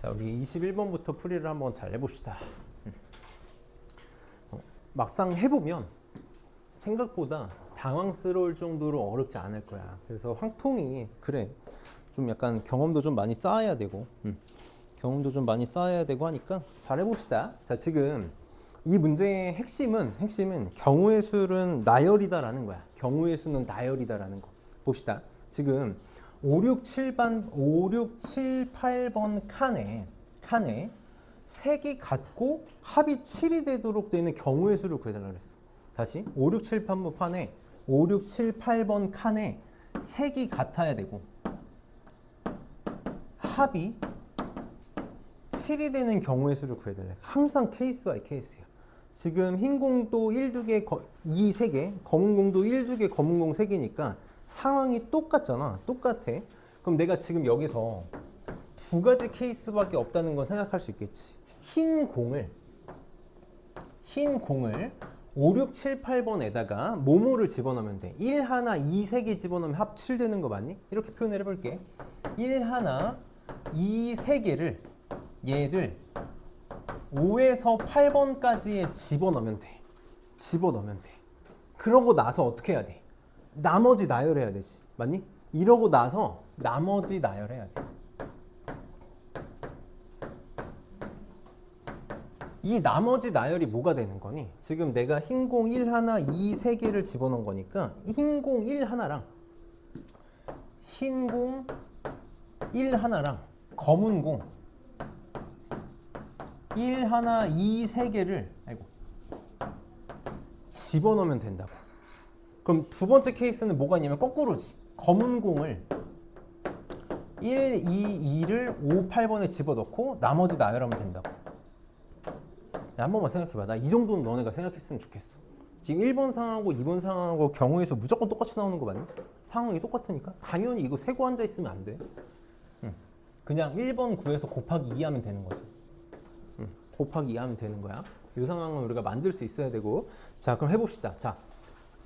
자, 우리 21번부터 풀이를 한번 잘 해봅시다. 막상 해보면 생각보다 당황스러울 정도로 어렵지 않을 거야. 그래서 황통이 그래 좀 약간 경험도 좀 많이 쌓아야 되고 경험도 좀 많이 쌓아야 되고 하니까 잘 해봅시다. 자, 지금 이 문제의 핵심은 경우의 수는 나열이다라는 거야. 경우의 수는 나열이다라는 거. 봅시다. 지금 5, 6, 7, 8번 칸에 색이 같고 합이 7이 되도록 되는 경우의 수를 구해달라고 그랬어. 다시 5, 6, 7, 8번 판에 5, 6, 7, 8번 칸에 색이 같아야 되고 합이 7이 되는 경우의 수를 구해달래. 항상 케이스 바이 케이스야. 지금 흰 공도 1, 2개, 2, 3개, 검은 공도 1, 2개, 검은 공 3개니까 상황이 똑같잖아. 똑같아. 그럼 내가 지금 여기서 두 가지 케이스밖에 없다는 건 생각할 수 있겠지. 흰 공을 5, 6, 7, 8번에다가 뭐뭐를 집어넣으면 돼. 1, 하나, 2, 3개 집어넣으면 합 7 되는 거 맞니? 이렇게 표현을 해볼게. 1, 하나, 2, 3개를 얘를 5에서 8번까지에 집어넣으면 돼. 그러고 나서 어떻게 해야 돼? 나머지 나열해야 되지. 맞니? 이러고 나서 나머지 나열해야 돼. 이 나머지 나열이 뭐가 되는 거니? 지금 내가 흰 공 1 하나, 2, 3개를 집어넣은 거니까 흰 공 1 하나랑 흰 공 1 하나랑 검은 공 1 하나, 2, 3개를 집어넣으면 된다고. 그럼 두 번째 케이스는 뭐가 있냐면 거꾸로지. 검은 공을 1, 2, 2를 5, 8번에 집어넣고 나머지 나열하면 된다고. 한 번만 생각해봐. 나 이 정도는 너네가 생각했으면 좋겠어. 지금 1번 상황하고 2번 상황하고 경우의 수 무조건 똑같이 나오는 거 맞니? 상황이 똑같으니까 당연히 이거 세고 앉아있으면 안 돼. 그냥 1번 구해서 곱하기 2 하면 되는 거지. 곱하기 2 하면 되는 거야. 이 상황은 우리가 만들 수 있어야 되고. 자, 그럼 해봅시다. 자,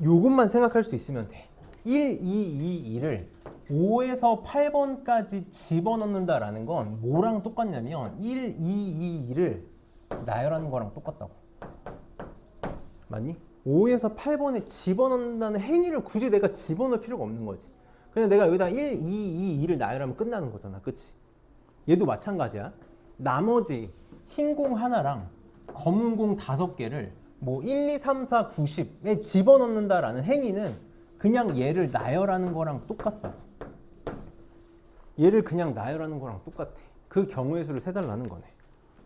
요것만 생각할 수 있으면 돼. 1, 2, 2를 5에서 8번까지 집어넣는다라는 건 뭐랑 똑같냐면 1, 2, 2를 나열하는 거랑 똑같다고. 맞니? 5에서 8번에 집어넣는다는 행위를 굳이 내가 집어넣을 필요가 없는 거지. 그냥 내가 여기다 1, 2, 2, 2를 나열하면 끝나는 거잖아. 그치? 얘도 마찬가지야. 나머지 흰 공 하나랑 검은 공 5개를 뭐 1, 2, 3, 4, 90에 집어넣는다라는 행위는 그냥 얘를 나열하는 거랑 똑같다. 얘를 그냥 나열하는 거랑 똑같아. 그 경우의 수를 세달라는 거네.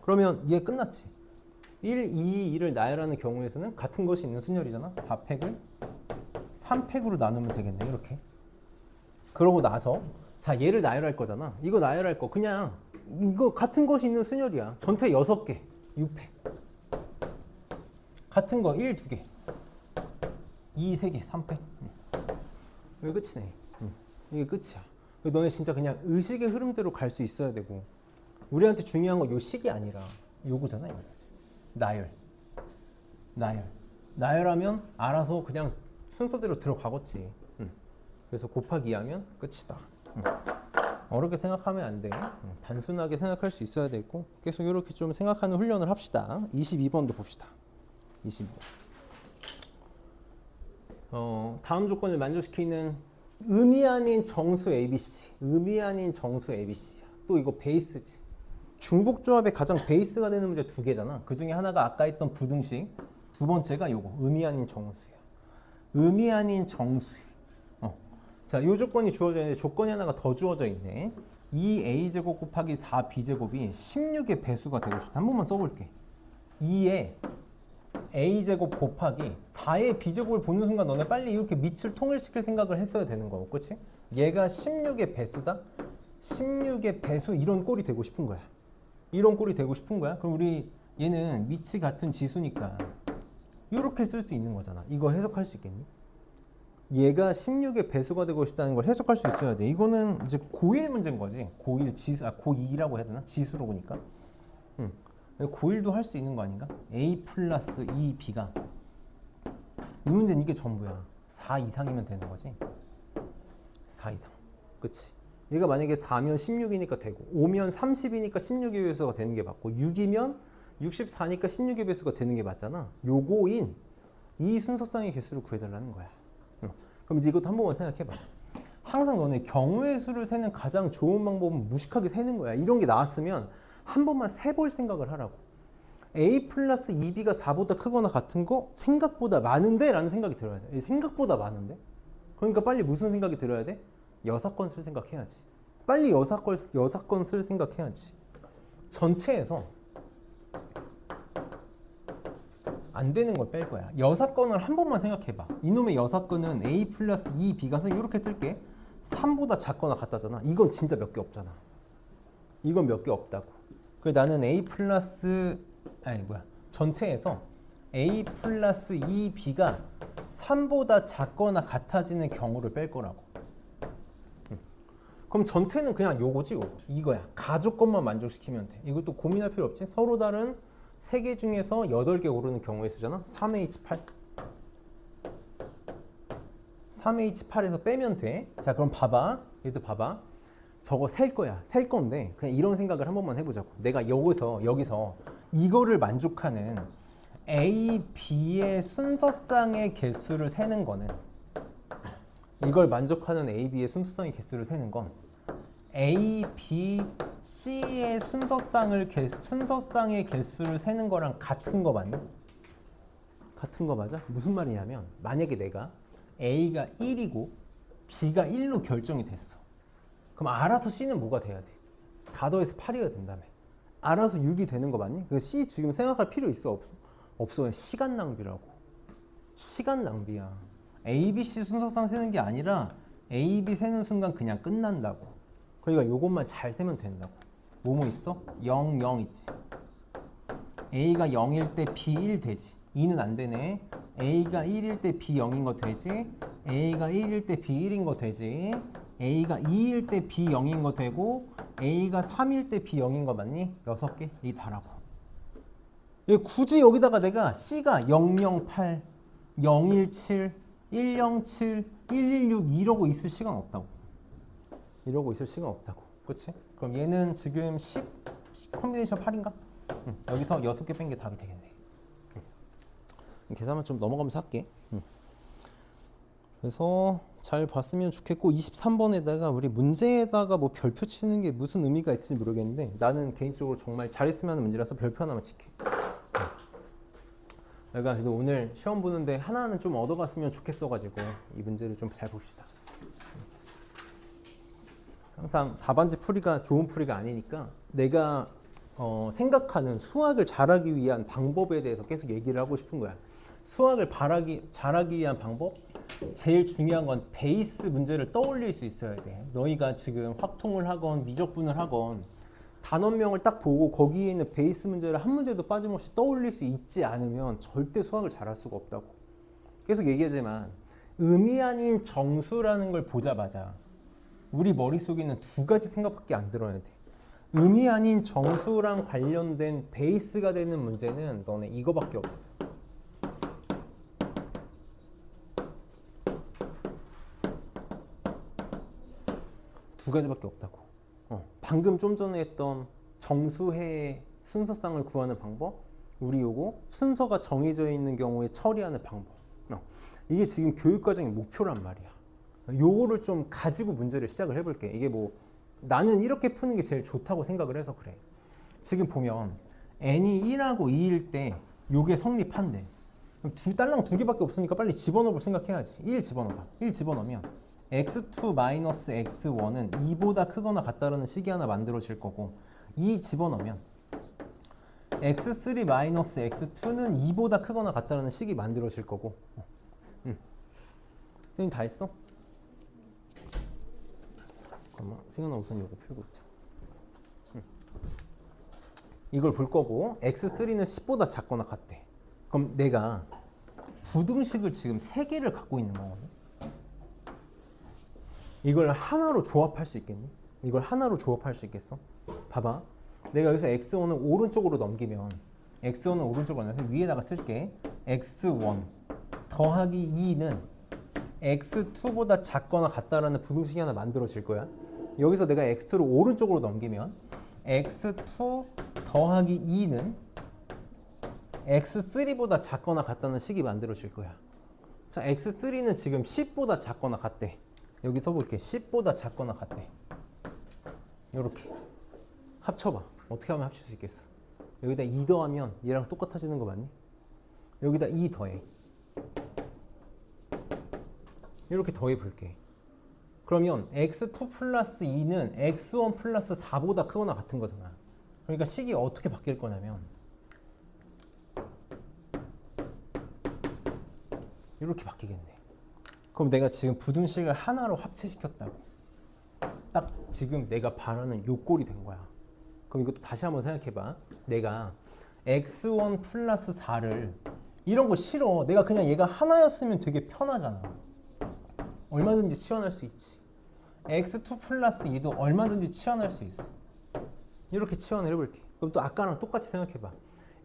그러면 얘 끝났지. 1, 2, 2를 나열하는 경우의 수는 같은 것이 있는 순열이잖아. 4팩을 3팩으로 나누면 되겠네. 이렇게. 그러고 나서 자, 얘를 나열할 거잖아. 이거 나열할 거 그냥 이거 같은 것이 있는 순열이야. 전체 6개 6팩. 같은 거 1, 2개 2, 3개 3팩. 이게 끝이네. 이게 끝이야. 너네 진짜 그냥 의식의 흐름대로 갈 수 있어야 되고, 우리한테 중요한 건 요 식이 아니라 요거잖아. 이거. 나열하면 알아서 그냥 순서대로 들어가겠지. 그래서 곱하기 2하면 끝이다. 어렵게 생각하면 안 돼. 단순하게 생각할 수 있어야 되고, 계속 이렇게 좀 생각하는 훈련을 합시다. 22번도 봅시다. 22번. 다음 조건을 만족시키는 의미 아닌 정수 ABC. 의미 아닌 정수 ABC야. 또 이거 베이스지. 중복조합의 가장 베이스가 되는 문제 2개잖아. 그 중에 하나가 아까 했던 부등식, 두 번째가 요거 의미 아닌 정수야. 의미 아닌 정수. 자, 이 조건이 주어져 있는데 조건이 하나가 더 주어져 있네. 2a제곱 곱하기 4b제곱이 16의 배수가 되고 싶다. 한 번만 써볼게. 2에 a제곱 곱하기 4의 b제곱을 보는 순간 너네 빨리 이렇게 밑을 통일시킬 생각을 했어야 되는 거고, 그치? 얘가 16의 배수다? 16의 배수 이런 꼴이 되고 싶은 거야. 그럼 우리 얘는 밑이 같은 지수니까 이렇게 쓸 수 있는 거잖아. 이거 해석할 수 있겠니? 얘가 16의 배수가 되고 싶다는 걸 해석할 수 있어야 돼. 이거는 이제 고1 문제인 거지. 고1 지수, 고2라고 해야 되나? 지수로 보니까. 고1도 할 수 있는 거 아닌가? A 플러스 2B가. 이 문제는 이게 전부야. 4 이상이면 되는 거지. 4 이상. 그치? 얘가 만약에 4면 16이니까 되고 5면 30이니까 16의 배수가 되는 게 맞고 6이면 64니까 16의 배수가 되는 게 맞잖아. 요거인 이 순서쌍의 개수를 구해달라는 거야. 그럼 이제 이것도 한 번만 생각해봐. 항상 너네 경우의 수를 세는 가장 좋은 방법은 무식하게 세는 거야. 이런 게 나왔으면 한 번만 세볼 생각을 하라고. a 플러스 2b가 4보다 크거나 같은 거 생각보다 많은데? 라는 생각이 들어야 돼. 생각보다 많은데? 그러니까 빨리 무슨 생각이 들어야 돼? 여사건 쓸 생각해야지. 빨리 여사건 쓸 생각해야지. 전체에서 안 되는 걸 뺄 거야. 여사건을 한 번만 생각해봐. 이놈의 여사건은 a 플러스 2b가서 이렇게 쓸게. 3보다 작거나 같다잖아. 이건 진짜 몇 개 없잖아. 이건 몇 개 없다고. 그래서 나는 a 플러스 전체에서 a 플러스 2b가 3보다 작거나 같아지는 경우를 뺄 거라고. 그럼 전체는 그냥 요거지, 요거. 이거야. 가족것만 만족시키면 돼. 이것도 고민할 필요 없지. 서로 다른 3개 중에서 8개 오르는 경우의 수잖아. 3H8. 3H8에서 빼면 돼. 자, 그럼 봐봐. 얘도 봐봐. 저거 셀 거야. 셀 건데 그냥 이런 생각을 한 번만 해보자고. 내가 여기서 이거를 만족하는 A, B의 순서쌍의 개수를 세는 거는 이걸 만족하는 A, B의 순서쌍의 개수를 세는 건 A, B, C의 순서쌍의 개수를 세는 거랑 같은 거 맞니? 같은 거 맞아? 무슨 말이냐면 만약에 내가 A가 1이고 B가 1로 결정이 됐어. 그럼 알아서 C는 뭐가 돼야 돼? 다 더해서 8이어야 된다며. 알아서 6이 되는 거 맞니? 그 C 지금 생각할 필요 있어? 없어? 없어. 시간 낭비라고. 시간 낭비야. A, B, C 순서상 세는 게 아니라 A, B 세는 순간 그냥 끝난다고. 그러니까 요것만 잘 세면 된다고. 뭐뭐 있어? 0, 0 있지. A가 0일 때 B 1 되지. 2는 안 되네. A가 1일 때 B 0인 거 되지. A가 1일 때 B 1인 거 되지. A가 2일 때 B 0인 거 되고 A가 3일 때 B 0인 거 맞니? 6개? 이 다라고. 굳이 여기다가 내가 C가 008, 017, 107, 116 이러고 있을 시간 없다고. 이러고 있을 시간 없다고. 그렇지? 그럼 얘는 지금 10 콤비네이션 8인가? 여기서 6개 뺀 게 답이 되겠네. 계산만 좀 넘어가면서 할게. 그래서 잘 봤으면 좋겠고 23번에다가 우리 문제에다가 뭐 별표 치는 게 무슨 의미가 있을지 모르겠는데 나는 개인적으로 정말 잘했으면 하는 문제라서 별표 하나만 칠게. 내가 그래도 오늘 시험 보는데 하나는 좀 얻어갔으면 좋겠어가지고 이 문제를 좀 잘 봅시다. 항상 답안지 풀이가 좋은 풀이가 아니니까 내가 생각하는 수학을 잘하기 위한 방법에 대해서 계속 얘기를 하고 싶은 거야. 수학을 잘하기 위한 방법? 제일 중요한 건 베이스 문제를 떠올릴 수 있어야 돼. 너희가 지금 확통을 하건 미적분을 하건 단원명을 딱 보고 거기에 있는 베이스 문제를 한 문제도 빠짐없이 떠올릴 수 있지 않으면 절대 수학을 잘할 수가 없다고. 계속 얘기하지만 의미 아닌 정수라는 걸 보자마자 우리 머릿속에는 두 가지 생각밖에 안 들어야 돼. 의미 아닌 정수랑 관련된 베이스가 되는 문제는 너네 이거밖에 없어. 두 가지밖에 없다고. 방금 좀 전에 했던 정수의 순서쌍을 구하는 방법, 우리 요거 순서가 정해져 있는 경우에 처리하는 방법. 이게 지금 교육과정의 목표란 말이야. 요거를 좀 가지고 문제를 시작을 해볼게. 이게 뭐 나는 이렇게 푸는 게 제일 좋다고 생각을 해서 그래. 지금 보면 n이 1하고 2일 때 요게 성립한대. 그럼 딸랑 두 개밖에 없으니까 빨리 집어넣을 생각해야지. 1 집어넣어봐. 1 집어넣으면 x2-x1은 2보다 크거나 같다라는 식이 하나 만들어질 거고 2 집어넣으면 x3-x2는 2보다 크거나 같다라는 식이 만들어질 거고 선생님 다 했어? 잠깐만 승현아 우선 이거 풀고 있자. 이걸 볼 거고 x3는 10보다 작거나 같대. 그럼 내가 부등식을 지금 3개를 갖고 있는 거거든. 이걸 하나로 조합할 수 있겠니? 이걸 하나로 조합할 수 있겠어? 봐봐. 내가 여기서 x1을 오른쪽으로 넘기면 x1을 오른쪽으로 넘기면 위에다가 쓸게. x1 더하기 2는 x2보다 작거나 같다라는 부등식이 하나 만들어질 거야. 여기서 내가 x2를 오른쪽으로 넘기면 x2 더하기 2는 x3보다 작거나 같다는 식이 만들어질 거야. 자, x3는 지금 10보다 작거나 같대. 여기 써볼게. 10보다 작거나 같대. 요렇게 합쳐봐. 어떻게 하면 합칠 수 있겠어? 여기다 2 더하면 얘랑 똑같아지는 거 맞니? 여기다 2 더해. 이렇게 더해 볼게. 그러면 x2 플러스 2는 x1 플러스 4보다 크거나 같은 거잖아. 그러니까 식이 어떻게 바뀔 거냐면 이렇게 바뀌겠네. 그럼 내가 지금 부등식을 하나로 합체시켰다고. 딱 지금 내가 바라는 요 꼴이 된 거야. 그럼 이것도 다시 한번 생각해봐. 내가 x1 플러스 4를 이런 거 싫어. 내가 그냥 얘가 하나였으면 되게 편하잖아. 얼마든지 치환할 수 있지. x2 플러스 2도 얼마든지 치환할 수 있어. 이렇게 치환을 해볼게. 그럼 또 아까랑 똑같이 생각해봐.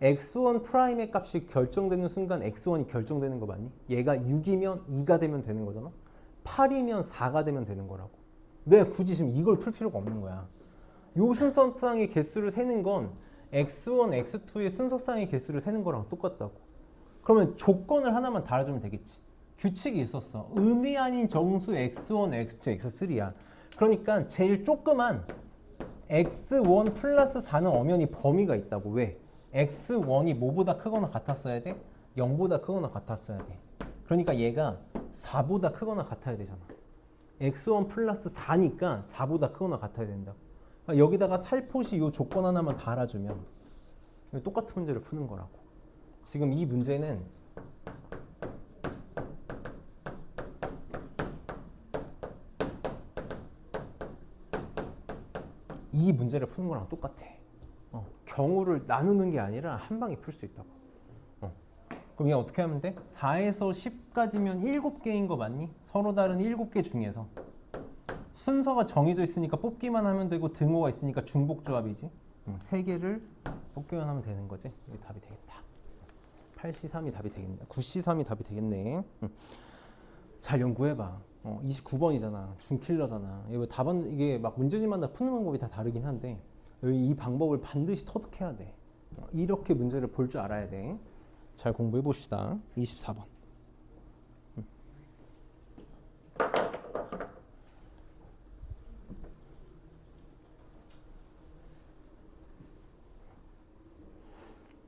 x1 프라임의 값이 결정되는 순간 x1이 결정되는 거 맞니? 얘가 6이면 2가 되면 되는 거잖아. 8이면 4가 되면 되는 거라고. 왜 굳이 지금 이걸 풀 필요가 없는 거야. 요 순서상의 개수를 세는 건 x1, x2의 순서상의 개수를 세는 거랑 똑같다고. 그러면 조건을 하나만 달아주면 되겠지. 규칙이 있었어. 의미 아닌 정수 x1, x2, x3야. 그러니까 제일 조그만 x1 플러스 4는 엄연히 범위가 있다고. 왜? x1이 뭐보다 크거나 같았어야 돼? 0보다 크거나 같았어야 돼. 그러니까 얘가 4보다 크거나 같아야 되잖아. x1 플러스 4니까 4보다 크거나 같아야 된다고. 그러니까 여기다가 살포시 이 조건 하나만 달아주면 똑같은 문제를 푸는 거라고. 지금 이 문제는 이 문제를 푸는 거랑 똑같아. 경우를 나누는 게 아니라 한 방에 풀 수 있다고. 그럼 얘 어떻게 하면 돼? 4에서 10까지면 7개인 거 맞니? 서로 다른 7개 중에서 순서가 정해져 있으니까 뽑기만 하면 되고 등호가 있으니까 중복조합이지. 3개를 뽑기만 하면 되는 거지. 여기 답이 되겠다. 8C3이 답이 되겠네. 9C3이 답이 되겠네. 잘 연구해봐. 29번이잖아. 준킬러잖아. 이게 막 문제집마다 푸는 방법이 다 다르긴 한데 이 방법을 반드시 터득해야 돼. 이렇게 문제를 볼 줄 알아야 돼. 잘 공부해 봅시다. 24번.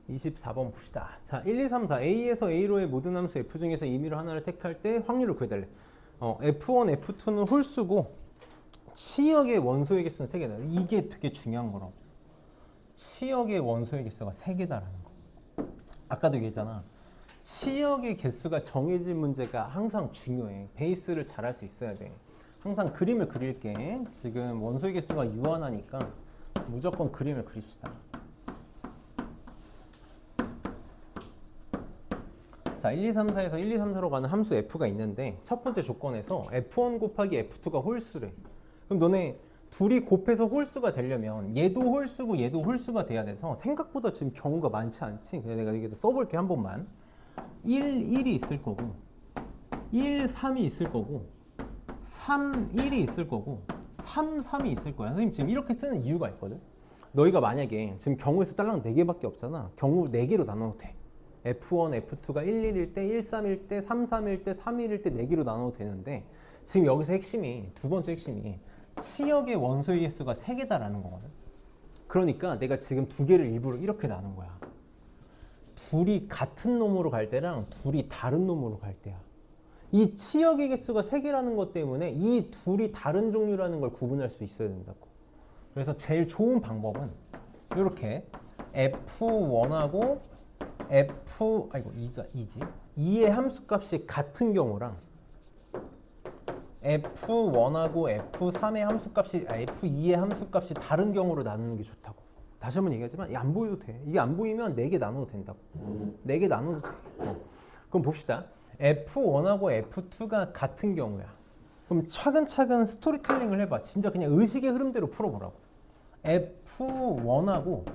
24번 봅시다. 자, 1, 2, 3, 4. A에서 A로의 모든 함수 F 중에서 임의로 하나를 택할 때 확률을 구해달래. F1, F2는 홀수고 치역의 원소의 개수는 3개다. 이게 되게 중요한 거라고. 치역의 원소의 개수가 3개다라는 거. 아까도 얘기했잖아. 치역의 개수가 정해진 문제가 항상 중요해. 베이스를 잘 할 수 있어야 돼. 항상 그림을 그릴게. 지금 원소의 개수가 유한하니까 무조건 그림을 그립시다. 자, 1, 2, 3, 4에서 1, 2, 3, 4로 가는 함수 f가 있는데 첫 번째 조건에서 f1 곱하기 f2가 홀수래. 그럼 너네 둘이 곱해서 홀수가 되려면 얘도 홀수고 얘도 홀수가 돼야 돼서 생각보다 지금 경우가 많지 않지? 그래서 내가 여기다 써볼게 한 번만. 1, 1이 있을 거고 1, 3이 있을 거고 3, 1이 있을 거고 3, 3이 있을 거야. 선생님 지금 이렇게 쓰는 이유가 있거든. 너희가 만약에 지금 경우에서 딸랑 4개밖에 없잖아. 경우 4개로 나눠도 돼. F1, F2가 1, 1일 때, 1, 3일 때, 3, 3일 때, 3, 1일 때 4개로 나눠도 되는데 지금 여기서 핵심이, 두 번째 핵심이 치역의 원소의 개수가 3개다라는 거거든. 그러니까 내가 지금 2개를 일부러 이렇게 나눈 거야. 둘이 같은 놈으로 갈 때랑 둘이 다른 놈으로 갈 때야. 이 치역의 개수가 3개라는 것 때문에 이 둘이 다른 종류라는 걸 구분할 수 있어야 된다고. 그래서 제일 좋은 방법은 이렇게 F1하고 이가 2지. 2의 함수값이 같은 경우랑 F1하고 F3의 함수값이 F2의 함수값이 다른 경우로 나누는 게 좋다고. 다시 한번 얘기하지만 안 보여도 돼. 이게 안 보이면 4개 나눠도 된다고. 4개 나눠도 돼. 그럼 봅시다. F1하고 F2가 같은 경우야. 그럼 차근차근 스토리텔링을 해봐. 진짜 그냥 의식의 흐름대로 풀어보라고. F1하고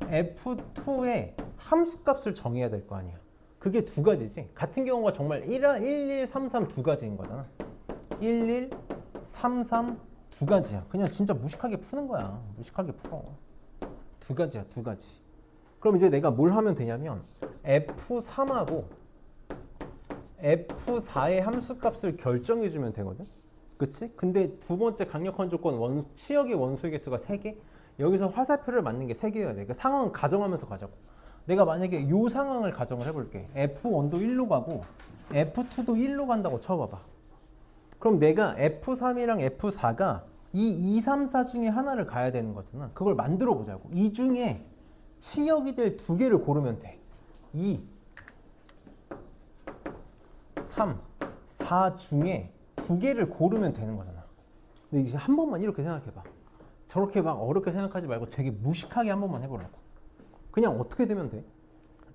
F2의 함수값을 정해야 될 거 아니야. 그게 두 가지지. 같은 경우가 정말 1, 1, 3, 3 두 가지인 거잖아. 1, 1, 3, 3 두 가지야. 그냥 진짜 무식하게 푸는 거야. 무식하게 풀어. 두 가지야, 두 가지. 그럼 이제 내가 뭘 하면 되냐면 F3하고 F4의 함수값을 결정해 주면 되거든. 그치? 근데 두 번째 강력한 조건 치역의 원소의 개수가 3개. 여기서 화살표를 맞는 게 3개여야 돼. 그 상황을 가정하면서 가자고. 내가 만약에 이 상황을 가정을 해볼게. F1도 1로 가고 F2도 1로 간다고 쳐봐봐. 그럼 내가 F3이랑 F4가 이 2, 3, 4 중에 하나를 가야 되는 거잖아. 그걸 만들어 보자고. 이 중에 치역이 될 두 개를 고르면 돼. 2, 3, 4 중에 두 개를 고르면 되는 거잖아. 근데 이제 한 번만 이렇게 생각해봐. 저렇게 막 어렵게 생각하지 말고 되게 무식하게 한 번만 해보라고. 그냥 어떻게 되면 돼?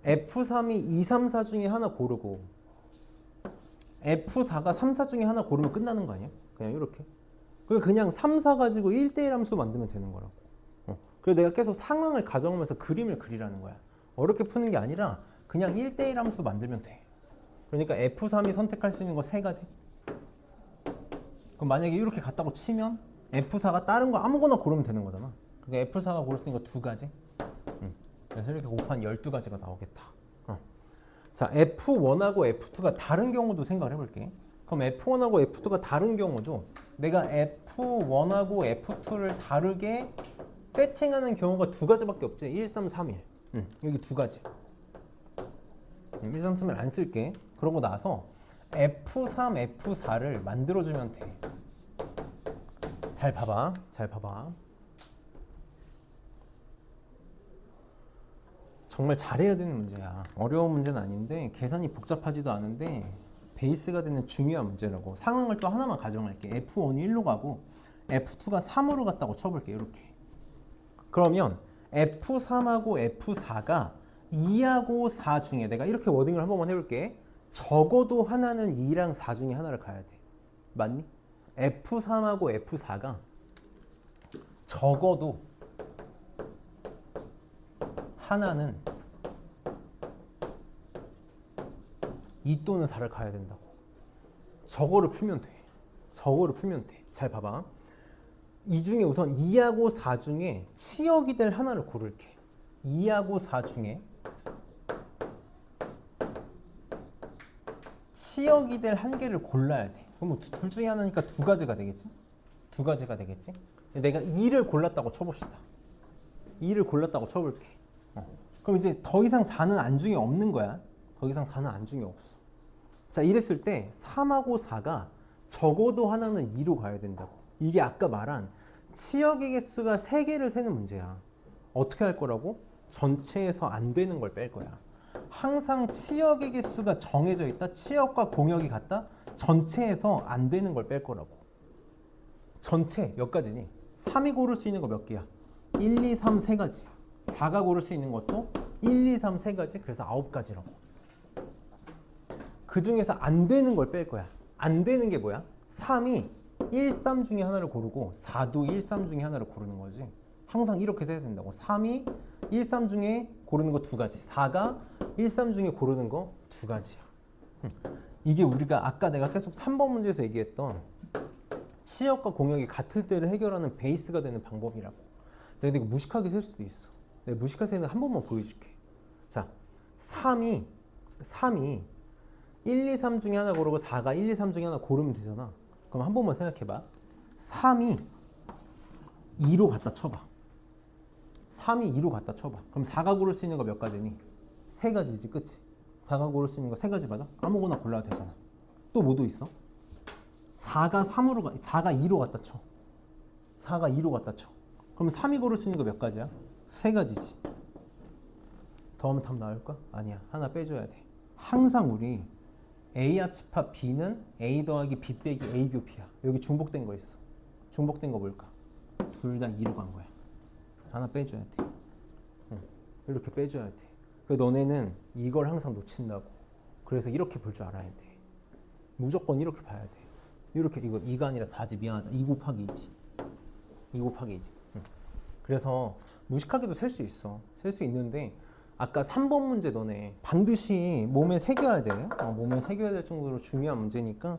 F3이 2, 3, 4 중에 하나 고르고 F4가 3, 4 중에 하나 고르면 끝나는 거 아니야? 그냥 이렇게. 그냥 3, 4 가지고 1대1 함수 만들면 되는 거라고. 그래서 내가 계속 상황을 가정하면서 그림을 그리라는 거야. 어렵게 푸는 게 아니라 그냥 1대1 함수 만들면 돼. 그러니까 F3이 선택할 수 있는 거 3가지. 그럼 만약에 이렇게 갔다고 치면 F4가 다른 거 아무거나 고르면 되는 거잖아. 그러니까 F4가 고를 수 있는 거 2가지. 그래서 이렇게 곱한 12가지가 나오겠다. 자, F1하고 F2가 다른 경우도 생각을 해볼게. 그럼 F1하고 F2가 다른 경우도 내가 F1하고 F2를 다르게 세팅하는 경우가 2가지밖에 없지. 1, 3, 3, 1. 여기 2가지. 1, 3, 3, 1 안 쓸게. 그러고 나서 F3, F4를 만들어주면 돼. 잘 봐봐. 잘 봐봐. 정말 잘해야 되는 문제야. 어려운 문제는 아닌데 계산이 복잡하지도 않은데 베이스가 되는 중요한 문제라고. 상황을 또 하나만 가정할게. F1이 1로 가고 F2가 3으로 갔다고 쳐볼게. 이렇게. 그러면 F3하고 F4가 2하고 4 중에 내가 이렇게 워딩을 한 번만 해볼게. 적어도 하나는 2랑 4 중에 하나를 가야 돼. 맞니? F3하고 F4가 적어도 하나는 2 또는 4를 가야 된다고. 저거를 풀면 돼. 저거를 풀면 돼. 잘 봐봐. 이 중에 우선 2하고 4 중에 치역이 될 하나를 고를게. 2하고 4 중에 치역이 될 한 개를 골라야 돼. 그럼 뭐 둘 중에 하나니까 2가지가 되겠지? 2가지가 되겠지? 내가 2를 골랐다고 쳐봅시다. 2를 골랐다고 쳐볼게. 그럼 이제 더 이상 4는 안중에 없는 거야. 더 이상 4는 안중에 없어. 자, 이랬을 때 3하고 4가 적어도 하나는 2로 가야 된다고. 이게 아까 말한 치역의 개수가 3개를 세는 문제야. 어떻게 할 거라고? 전체에서 안 되는 걸 뺄 거야. 항상 치역의 개수가 정해져 있다. 치역과 공역이 같다. 전체에서 안 되는 걸 뺄 거라고. 전체 몇 가지니? 3이 고를 수 있는 거 몇 개야? 1, 2, 3, 3가지. 4가 고를 수 있는 것도 1, 2, 3, 3가지. 그래서 9가지라고. 그 중에서 안 되는 걸 뺄 거야. 안 되는 게 뭐야? 3이 1, 3 중에 하나를 고르고 4도 1, 3 중에 하나를 고르는 거지. 항상 이렇게 세야 된다고. 3이 1, 3 중에 고르는 거 2가지. 4가 1, 3 중에 고르는 거 2가지야. 이게 우리가 아까 내가 계속 3번 문제에서 얘기했던 치역과 공역이 같을 때를 해결하는 베이스가 되는 방법이라고. 자, 근데 이거 무식하게 셀 수도 있어. 내가 무식하게 세는 한 번만 보여줄게. 자, 3이 1, 2, 3 중에 하나 고르고 4가 1, 2, 3 중에 하나 고르면 되잖아. 그럼 한 번만 생각해봐. 3이 2로 갖다 쳐봐. 3이 2로 갖다 쳐봐. 그럼 4가 고를 수 있는 거 몇 가지니? 3가지지, 그치? 4가 고를 수 있는 거 3가지 맞아? 아무거나 골라도 되잖아. 또 뭐도 있어? 4가 2로 갖다 쳐. 4가 2로 갖다 쳐. 그럼 3이 고를 수 있는 거 몇 가지야? 3가지지. 더하면 답 나올까? 아니야. 하나 빼줘야 돼. 항상 우리 A 합집합 B는 A 더하기 B 빼기 A 곱이야. 여기 중복된 거 있어. 중복된 거 뭘까? 둘 다 2로 간 거야. 하나 빼줘야 돼. 이렇게 빼줘야 돼. 그래서 너네는 이걸 항상 놓친다고. 그래서 이렇게 볼 줄 알아야 돼. 무조건 이렇게 봐야 돼. 이렇게, 이거 2가 아니라 4지. 미안하다. 2 곱하기 2지. 2 곱하기 2지. 그래서 무식하게도 셀 수 있어. 셀 수 있는데 아까 3번 문제 너네 반드시 몸에 새겨야 돼. 몸에 새겨야 될 정도로 중요한 문제니까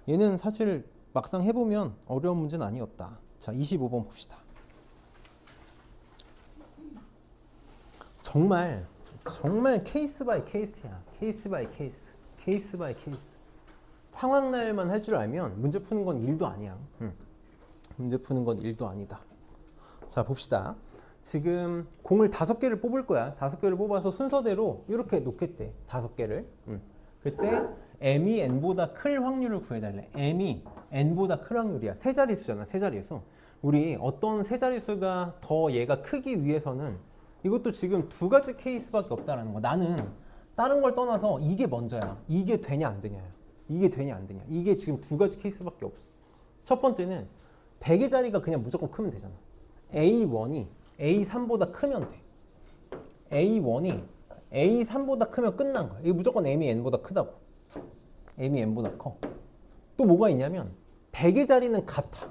얘는 사실 막상 해보면 어려운 문제는 아니었다. 자, 25번 봅시다. 정말 케이스 바이 케이스야. 케이스 바이 케이스. 케이스 바이 케이스. 상황 나열만 할 줄 알면 문제 푸는 건 일도 아니야. 문제 푸는 건 일도 아니다. 자, 봅시다. 지금 공을 5개를 뽑을 거야. 5개를 뽑아서 순서대로 이렇게 놓겠대. 5개를. 그때 m이 n보다 클 확률을 구해달래. m이 n보다 클 확률이야. 세 자릿수잖아. 세 자릿수. 우리 어떤 세 자릿수가 더 얘가 크기 위해서는 이것도 지금 2가지 케이스밖에 없다라는 거. 나는 다른 걸 떠나서 이게 먼저야. 이게 되냐 안 되냐야. 이게 되냐 안 되냐. 이게 지금 2가지 케이스밖에 없어. 첫 번째는 100의 자리가 그냥 무조건 크면 되잖아. A1이 A3보다 크면 돼. A1이 A3보다 크면 끝난 거야. 이게 무조건 M이 N보다 크다고. M이 N보다 커. 또 뭐가 있냐면 100의 자리는 같아.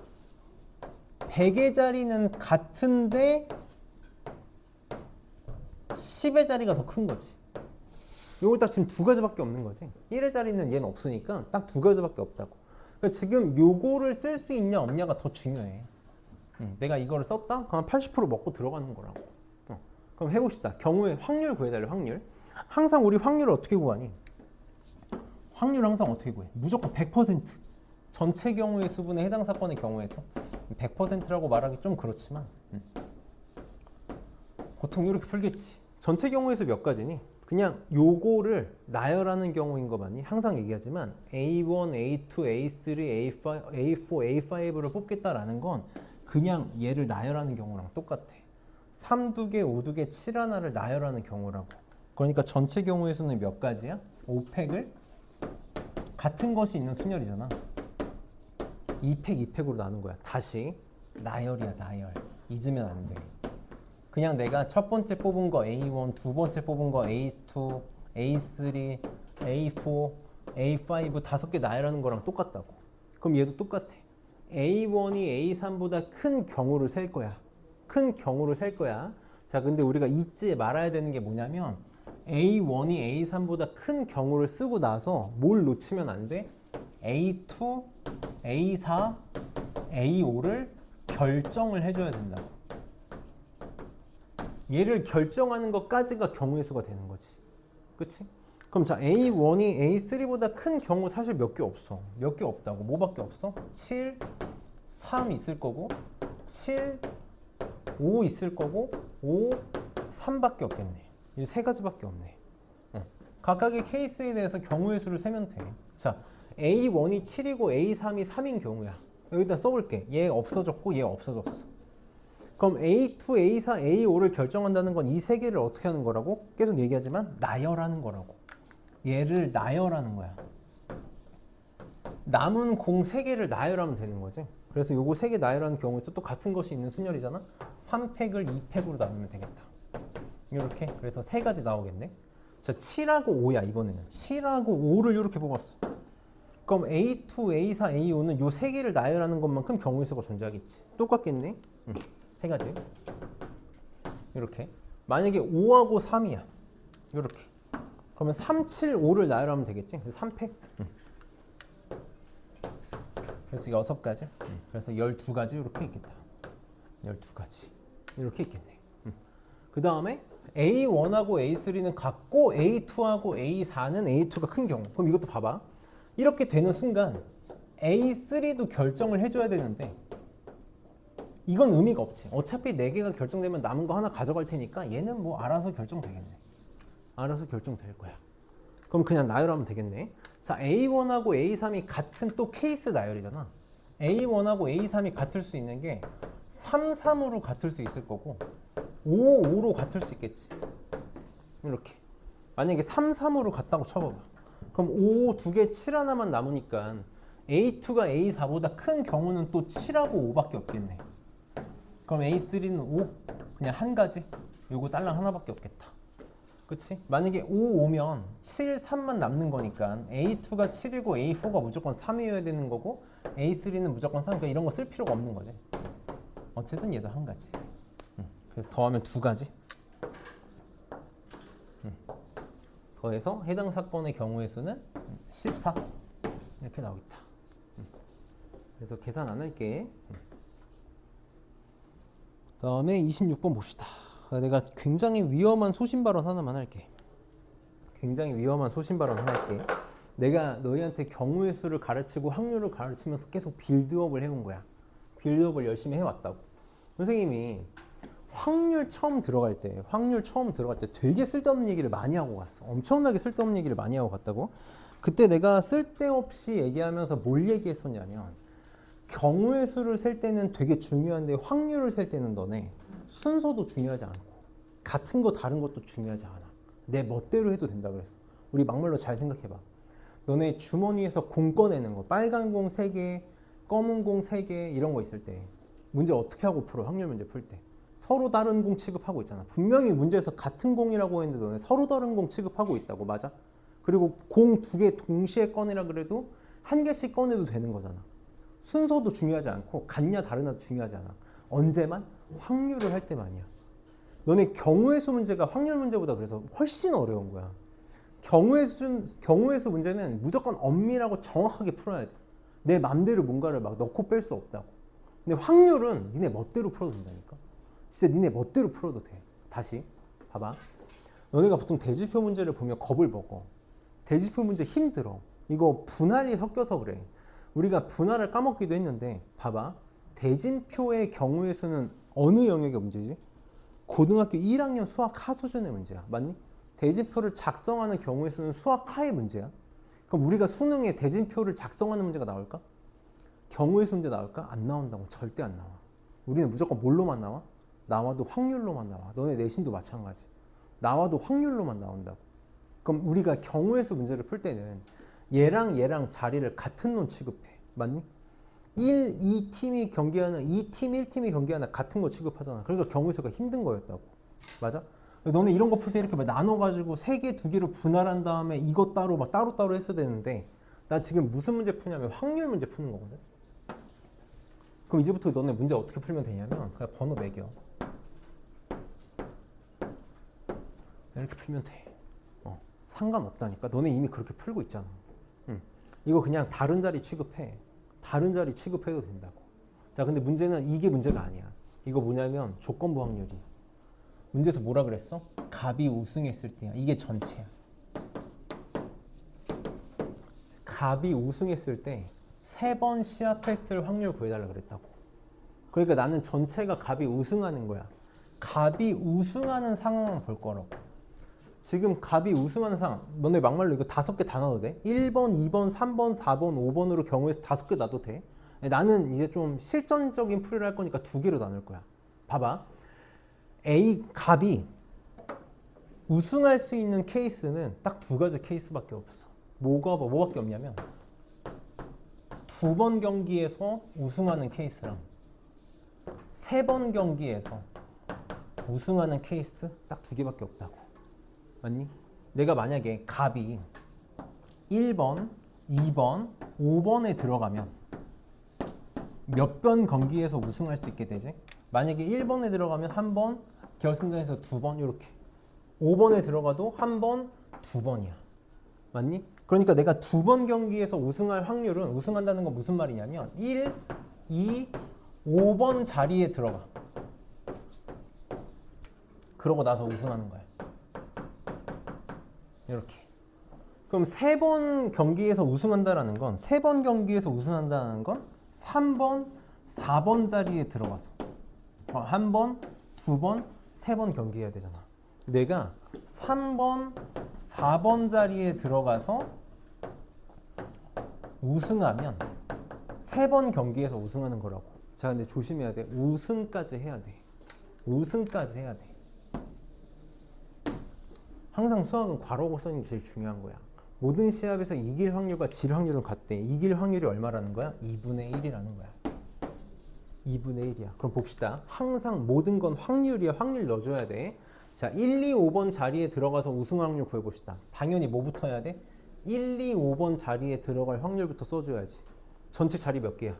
100의 자리는 같은데 10의 자리가 더 큰 거지. 요거 딱 지금 2가지밖에 없는 거지. 1의 자리는 얘는 없으니까 딱 2가지밖에 없다고. 그러니까 지금 요거를 쓸 수 있냐 없냐가 더 중요해. 내가 이거를 썼다? 그럼 80% 먹고 들어가는 거라고. 그럼 해봅시다. 경우의 확률 구해달래. 확률. 항상 우리 확률을 어떻게 구하니? 확률 항상 어떻게 구해? 무조건 100%. 전체 경우의 수분에 해당 사건의 경우에서 100%라고 말하기 좀 그렇지만 보통 이렇게 풀겠지. 전체 경우에서 몇 가지니? 그냥 요거를 나열하는 경우인 거 맞니? 항상 얘기하지만 A1, A2, A3, A4, A5를 뽑겠다라는 건 그냥 얘를 나열하는 경우랑 똑같아. 3, 2개, 5, 2개, 7 하나를 나열하는 경우라고. 그러니까 전체 경우의 수는 몇 가지야? 5팩을 같은 것이 있는 순열이잖아. 2팩, 2팩으로 나눈 거야. 다시 나열이야, 나열. 잊으면 안 돼. 그냥 내가 첫 번째 뽑은 거 A1, 두 번째 뽑은 거 A2, A3, A4, A5 5개 나열하는 거랑 똑같다고. 그럼 얘도 똑같아. A1이 A3보다 큰 경우를 셀 거야. 큰 경우를 셀 거야. 자, 근데 우리가 잊지 말아야 되는 게 뭐냐면 A1이 A3보다 큰 경우를 쓰고 나서 뭘 놓치면 안 돼? A2, A4, A5를 결정을 해줘야 된다고. 얘를 결정하는 것까지가 경우의 수가 되는 거지. 그치? 그럼 자, A1이 A3보다 큰 경우 사실 몇 개 없어. 몇 개 없다고. 뭐밖에 없어? 7, 3 있을 거고 7, 5 있을 거고 5, 3밖에 없겠네. 이 세 가지밖에 없네. 각각의 케이스에 대해서 경우의 수를 세면 돼. 자, A1이 7이고 A3이 3인 경우야. 여기다 써볼게. 얘 없어졌고 얘 없어졌어. 그럼 A2, A4, A5를 결정한다는 건 이 세 개를 어떻게 하는 거라고? 계속 얘기하지만 나열하는 거라고. 얘를 나열하는 거야. 남은 공 3개를 나열하면 되는 거지. 그래서 요거 3개 나열하는 경우에서 또 같은 것이 있는 순열이잖아. 3팩을 2팩으로 나누면 되겠다. 이렇게. 그래서 3가지 나오겠네. 자, 7하고 5야 이번에는. 7하고 5를 이렇게 뽑았어. 그럼 A2, A4, A5는 요 3개를 나열하는 것만큼 경우의 수가 존재하겠지. 똑같겠네. 3가지. 이렇게. 만약에 5하고 3이야. 이렇게. 그러면 3, 7, 5를 나열하면 되겠지. 3팩. 그래서 6가지. 그래서 12가지 이렇게 있겠다. 12가지. 이렇게 있겠네. 그 다음에 A1하고 A3는 같고 A2하고 A4는 A2가 큰 경우. 그럼 이것도 봐봐. 이렇게 되는 순간 A3도 결정을 해줘야 되는데 이건 의미가 없지. 어차피 4개가 결정되면 남은 거 하나 가져갈 테니까 얘는 뭐 알아서 결정되겠네. 알아서 결정될 거야. 그럼 그냥 나열하면 되겠네. 자, A1하고 A3이 같은 또 케이스 나열이잖아. A1하고 A3이 같을 수 있는 게 3, 3으로 같을 수 있을 거고 5, 5로 같을 수 있겠지. 이렇게. 만약에 3, 3으로 같다고 쳐봐봐. 그럼 5, 2개, 7 하나만 남으니까 A2가 A4보다 큰 경우는 또 7하고 5밖에 없겠네. 그럼 A3는 5, 그냥 한 가지. 요거 딸랑 하나밖에 없겠다. 그치? 만약에 5 오면 7, 3만 남는 거니까 A2가 7이고 A4가 무조건 3이어야 되는 거고 A3는 무조건 3, 그러니까 이런 거 쓸 필요가 없는 거지. 어쨌든 얘도 한 가지. 그래서 더하면 2가지. 더해서 해당 사건의 경우의 수는 14 이렇게 나오겠다. 그래서 계산 안 할게. 다음에 26번 봅시다. 내가 굉장히 위험한 소신 발언 하나만 할게. 굉장히 위험한 소신 발언 하나 할게. 내가 너희한테 경우의 수를 가르치고 확률을 가르치면서 계속 빌드업을 해온 거야. 빌드업을 열심히 해왔다고. 선생님이 확률 처음 들어갈 때 되게 쓸데없는 얘기를 많이 하고 갔어. 엄청나게 쓸데없는 얘기를 많이 하고 갔다고. 그때 내가 쓸데없이 얘기하면서 뭘 얘기했었냐면, 경우의 수를 셀 때는 되게 중요한데 확률을 셀 때는 너네 순서도 중요하지 않고 같은 거 다른 것도 중요하지 않아. 내 멋대로 해도 된다 그랬어. 우리 막말로 잘 생각해봐. 너네 주머니에서 공 꺼내는 거, 빨간 공 3개, 검은 공 3개 이런 거 있을 때 문제 어떻게 하고 풀어? 확률 문제 풀 때 서로 다른 공 취급하고 있잖아. 분명히 문제에서 같은 공이라고 했는데 너네 서로 다른 공 취급하고 있다고. 맞아? 그리고 공 2개 동시에 꺼내라 그래도 1개씩 꺼내도 되는 거잖아. 순서도 중요하지 않고 같냐 다르냐도 중요하지 않아. 언제만? 확률을 할 때만이야. 너네 경우의 수 문제가 확률 문제보다 그래서 훨씬 어려운 거야. 경우의 수 문제는 무조건 엄밀하고 정확하게 풀어야 돼. 내 맘대로 뭔가를 막 넣고 뺄 수 없다고. 근데 확률은 니네 멋대로 풀어도 된다니까. 진짜 니네 멋대로 풀어도 돼. 다시 봐봐. 너네가 보통 대지표 문제를 보면 겁을 먹어. 대지표 문제 힘들어. 이거 분할이 섞여서 그래. 우리가 분할을 까먹기도 했는데 봐봐. 대진표의 경우의 수는 어느 영역의 문제지? 고등학교 1학년 수학 하 수준의 문제야. 맞니? 대진표를 작성하는 경우의 수는 수학 하의 문제야. 그럼 우리가 수능에 대진표를 작성하는 문제가 나올까? 경우의 수 문제 나올까? 안 나온다고. 절대 안 나와. 우리는 무조건 뭘로만 나와? 나와도 확률로만 나와. 너네 내신도 마찬가지. 나와도 확률로만 나온다고. 그럼 우리가 경우의 수 문제를 풀 때는 얘랑 자리를 같은 놈 취급해. 맞니? 2팀이 경기하는 1팀이 경기하는 같은 거 취급하잖아. 그러니까 경우의 수가 힘든 거였다고. 맞아? 너네 이런 거 풀 때 이렇게 막 나눠가지고 3개, 2개로 분할한 다음에 이거 따로 막 따로 했어야 되는데 나 지금 무슨 문제 푸냐면 확률 문제 푸는 거거든. 그럼 이제부터 너네 문제 어떻게 풀면 되냐면 그냥 번호 매겨. 이렇게 풀면 돼. 상관없다니까. 너네 이미 그렇게 풀고 있잖아. 이거 그냥 다른 자리 취급해. 다른 자리 취급해도 된다고. 자, 근데 문제는 이게 문제가 아니야. 이거 뭐냐면 조건부 확률이. 문제에서 뭐라 그랬어? 갑이 우승했을 때야. 이게 전체야. 갑이 우승했을 때 3번 시합했을 확률 구해달라 그랬다고. 그러니까 나는 전체가 갑이 우승하는 거야. 갑이 우승하는 상황만 볼 거라고. 지금 갑이 우승하는 상황. 너네 막말로 이거 5개 다 넣어도 돼? 1번, 2번, 3번, 4번, 5번으로 경우에서 5개 놔도 돼? 나는 이제 좀 실전적인 풀이를 할 거니까 2개로 나눌 거야. 봐봐. 갑이 우승할 수 있는 케이스는 딱 2가지 케이스밖에 없어. 뭐밖에 없냐면 2번 경기에서 우승하는 케이스랑 3번 경기에서 우승하는 케이스 딱 2개밖에 없다고. 맞니? 내가 만약에 갑이 1번, 2번, 5번에 들어가면 몇 번 경기에서 우승할 수 있게 되지? 만약에 1번에 들어가면 1번, 결승전에서 2번 이렇게. 5번에 들어가도 1번, 2번이야. 맞니? 그러니까 내가 2번 경기에서 우승할 확률은, 우승한다는 건 무슨 말이냐면 1, 2, 5번 자리에 들어가. 그러고 나서 우승하는 거야. 이렇게. 그럼 3번 경기에서 우승한다는 건 3번 경기에서 우승한다는 건 3번, 4번 자리에 들어가서 1번, 2번, 3번 경기해야 되잖아. 내가 3번, 4번 자리에 들어가서 우승하면 3번 경기에서 우승하는 거라고. 자, 근데 조심해야 돼. 우승까지 해야 돼. 우승까지 해야 돼. 항상 수학은 괄호하고 써는 게 제일 중요한 거야. 모든 시합에서 이길 확률과 질 확률은 같대. 이길 확률이 얼마라는 거야? 2분의 1이라는 거야. 2분의 1이야. 그럼 봅시다. 항상 모든 건 확률이야. 확률 넣어줘야 돼. 자, 1, 2, 5번 자리에 들어가서 우승 확률 구해봅시다. 당연히 뭐부터 해야 돼? 1, 2, 5번 자리에 들어갈 확률부터 써줘야지. 전체 자리 몇 개야?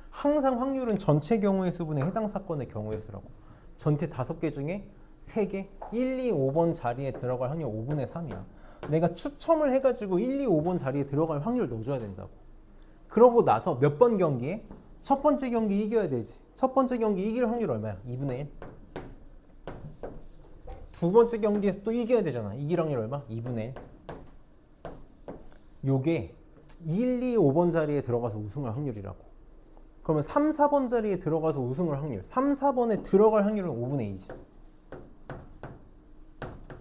항상 확률은 전체 경우의 수분에 해당 사건의 경우의 수라고. 전체 5개 중에 3개, 1, 2, 5번 자리에 들어갈 확률 5분의 3이야. 내가 추첨을 해가지고 1, 2, 5번 자리에 들어갈 확률 넣어줘야 된다고. 그러고 나서 몇 번 경기에? 첫 번째 경기 이겨야 되지. 첫 번째 경기 이길 확률 얼마야? 2분의 1. 두 번째 경기에서 또 이겨야 되잖아. 이길 확률 얼마? 2분의 1. 요게 1, 2, 5번 자리에 들어가서 우승할 확률이라고. 그러면 3, 4번 자리에 들어가서 우승할 확률. 3, 4번에 들어갈 확률은 5분의 2지.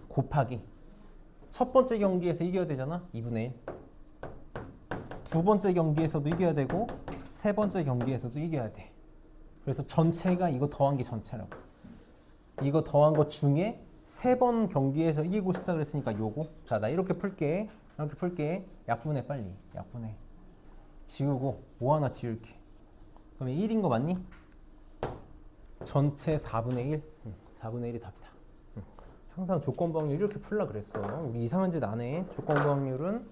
곱하기 첫 번째 경기에서 이겨야 되잖아. 2분의 1. 두 번째 경기에서도 이겨야 되고 세 번째 경기에서도 이겨야 돼. 그래서 전체가 이거 더한 게 전체라고. 이거 더한 것 중에 세 번 경기에서 이기고 싶다 그랬으니까 요거. 자, 나 이렇게 풀게. 이렇게 풀게. 약분해 빨리. 약분해. 지우고 뭐 하나 지울게. 그러면 1인 거 맞니? 전체 4분의 1. 4분의 1이 답이다. 항상 조건부 확률 이렇게 풀라 그랬어. 우리 이상한 짓 안 해. 조건부 확률은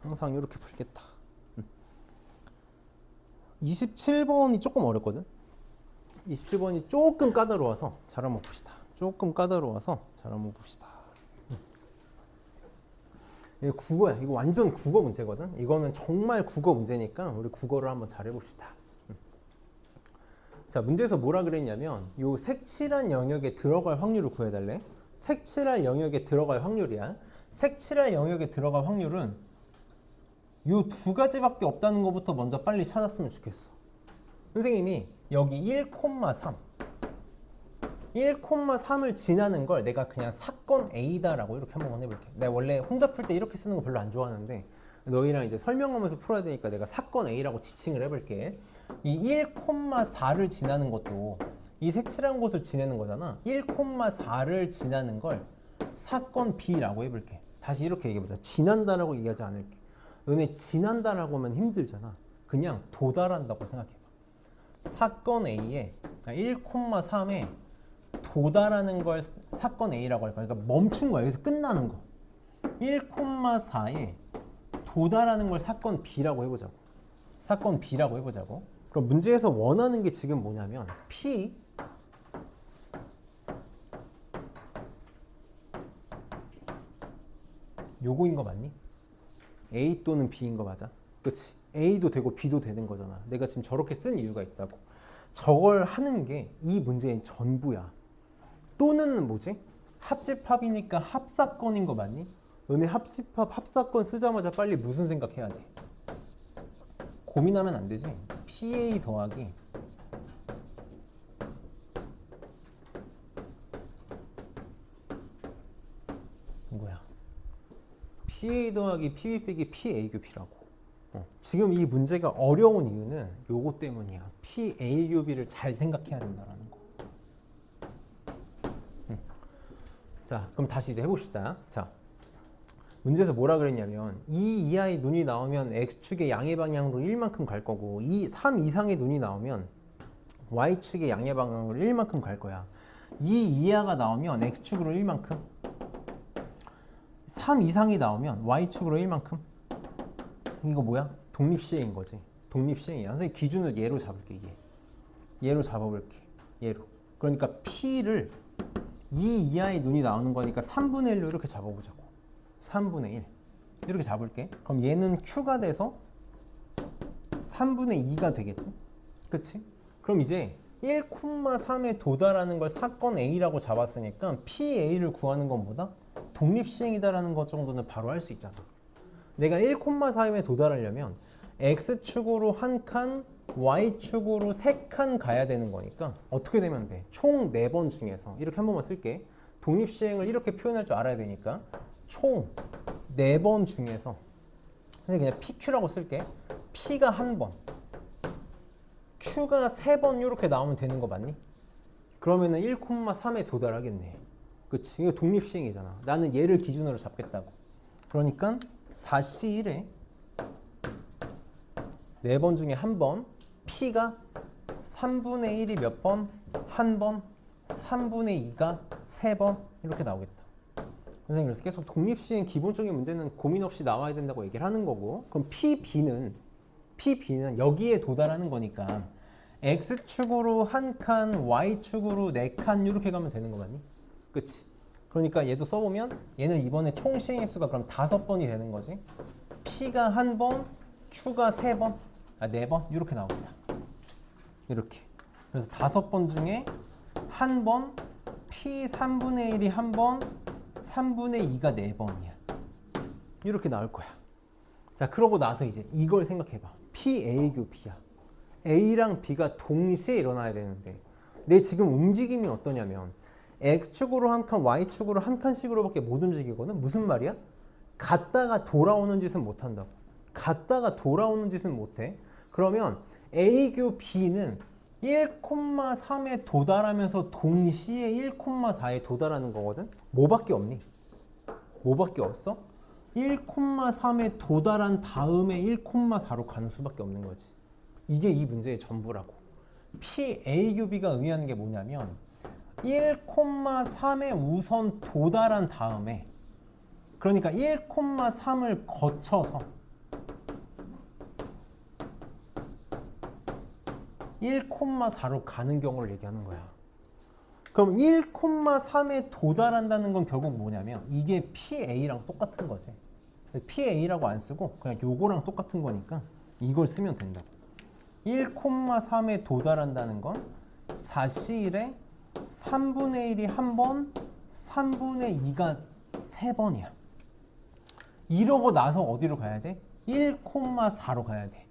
항상 이렇게 풀겠다. 27번이 조금 어렵거든. 27번이 조금 까다로워서 잘 한번 봅시다. 조금 까다로워서 잘 한번 봅시다. 이거 국어야. 이거 완전 국어 문제거든. 이거는 정말 국어 문제니까 우리 국어를 한번 잘 해봅시다. 자, 문제에서 뭐라 그랬냐면 요 색칠한 영역에 들어갈 확률을 구해달래. 색칠할 영역에 들어갈 확률이야. 색칠할 영역에 들어갈 확률은 요 두 가지밖에 없다는 것부터 먼저 빨리 찾았으면 좋겠어. 선생님이 여기 1,3 1,3을 지나는 걸 내가 그냥 사건 A다라고 이렇게 한번 해볼게. 내가 원래 혼자 풀 때 이렇게 쓰는 거 별로 안 좋아하는데 너희랑 이제 설명하면서 풀어야 되니까 내가 사건 A라고 지칭을 해볼게. 이 1,4를 지나는 것도 이 색칠한 곳을 지나는 거잖아. 1,4를 지나는 걸 사건 B라고 해볼게. 다시 이렇게 얘기해보자. 지난다라고 얘기하지 않을게. 너네 지난다라고 하면 힘들잖아. 그냥 도달한다고 생각해봐. 사건 A에 1,3에 도달하는 걸 사건 A라고 할 거야. 그러니까 멈춘 거야. 여기서 끝나는 거. 1,4에 도달하는 걸 사건 B라고 해보자고. 사건 B라고 해보자고. 그럼 문제에서 원하는 게 지금 뭐냐면 P 요거인 거 맞니? A 또는 B인 거 맞아? 그치? A도 되고 B도 되는 거잖아. 내가 지금 저렇게 쓴 이유가 있다고. 저걸 하는 게 이 문제의 전부야. 또는 뭐지? 합집합이니까 합사건인 거 맞니? 너네 합집합, 합사건 쓰자마자 빨리 무슨 생각해야 돼? 고민하면 안 되지. PA 더하기 뭐야? PA 더하기 PB 빼기 PA 교비라고. 지금 이 문제가 어려운 이유는 요거 때문이야. PA 교비를 잘 생각해야 된다는 거. 자, 그럼 다시 이제 해봅시다. 자, 문제에서 뭐라 그랬냐면 2 이하의 눈이 나오면 X축의 양의 방향으로 1만큼 갈 거고 3 이상의 눈이 나오면 Y축의 양의 방향으로 1만큼 갈 거야. 2 이하가 나오면 X축으로 1만큼 3 이상이 나오면 Y축으로 1만큼. 이거 뭐야? 독립시행인 거지. 독립시행이야. 선생님 기준을 얘로 잡을게. 얘로 잡아볼게. 얘로. 그러니까 P를 2 이하의 눈이 나오는 거니까 3분의 1로 이렇게 잡아보자고. 3분의 1 이렇게 잡을게. 그럼 얘는 Q가 돼서 3분의 2가 되겠지? 그치? 그럼 이제 1,3에 도달하는 걸 사건 A라고 잡았으니까 PA를 구하는 건 뭐다? 독립시행이다라는 것 정도는 바로 할 수 있잖아. 내가 1,4에 도달하려면 X축으로 한 칸, Y축으로 3칸 가야 되는 거니까 어떻게 되면 돼? 총 4번 중에서 이렇게 한 번만 쓸게. 독립시행을 이렇게 표현할 줄 알아야 되니까 총 4번 중에서 그냥 PQ라고 쓸게. P가 1번, Q가 3번 이렇게 나오면 되는 거 맞니? 그러면은 1,3에 도달하겠네. 그치? 이거 독립시행이잖아. 나는 얘를 기준으로 잡겠다고. 그러니까 4C1에 4번 중에 1번, P가 3분의 1이 몇 번? 1번, 3분의 2가 3번 이렇게 나오겠다. 선생님 그래서 계속 독립시행 기본적인 문제는 고민 없이 나와야 된다고 얘기를 하는 거고, 그럼 PB는 여기에 도달하는 거니까 X축으로 한 칸, Y축으로 4칸 이렇게 가면 되는 거 맞니? 그치? 그러니까 얘도 써보면 얘는 이번에 총 시행의 수가 그럼 5번이 되는 거지. P가 1번, Q가 3번, 4번 이렇게 나오겠다. 이렇게. 그래서 5번 중에 한 번, P 3분의 1이 한 번, 3분의 2가 4번이야. 이렇게 나올 거야. 자, 그러고 나서 이제 이걸 생각해봐. P, A, Q, B야. A랑 B가 동시에 일어나야 되는데 내 지금 움직임이 어떠냐면 X축으로 한 칸, Y축으로 한 칸씩으로밖에 못 움직이거든. 무슨 말이야? 갔다가 돌아오는 짓은 못한다고. 갔다가 돌아오는 짓은 못해. 그러면 A, Q, B는 1,3에 도달하면서 동시에 1,4에 도달하는 거거든. 뭐밖에 없니? 뭐밖에 없어? 1,3에 도달한 다음에 1,4로 가는 수밖에 없는 거지. 이게 이 문제의 전부라고. P, A, Q, B가 의미하는 게 뭐냐면 1,3에 우선 도달한 다음에 그러니까 1,3을 거쳐서 1,4로 가는 경우를 얘기하는 거야. 그럼 1,3에 도달한다는 건 결국 뭐냐면 이게 PA랑 똑같은 거지. PA라고 안 쓰고 그냥 요거랑 똑같은 거니까 이걸 쓰면 된다고. 1,3에 도달한다는 건 4C1에 3분의 1이 한 번, 3분의 2가 3번이야. 이러고 나서 어디로 가야 돼? 1,4로 가야 돼.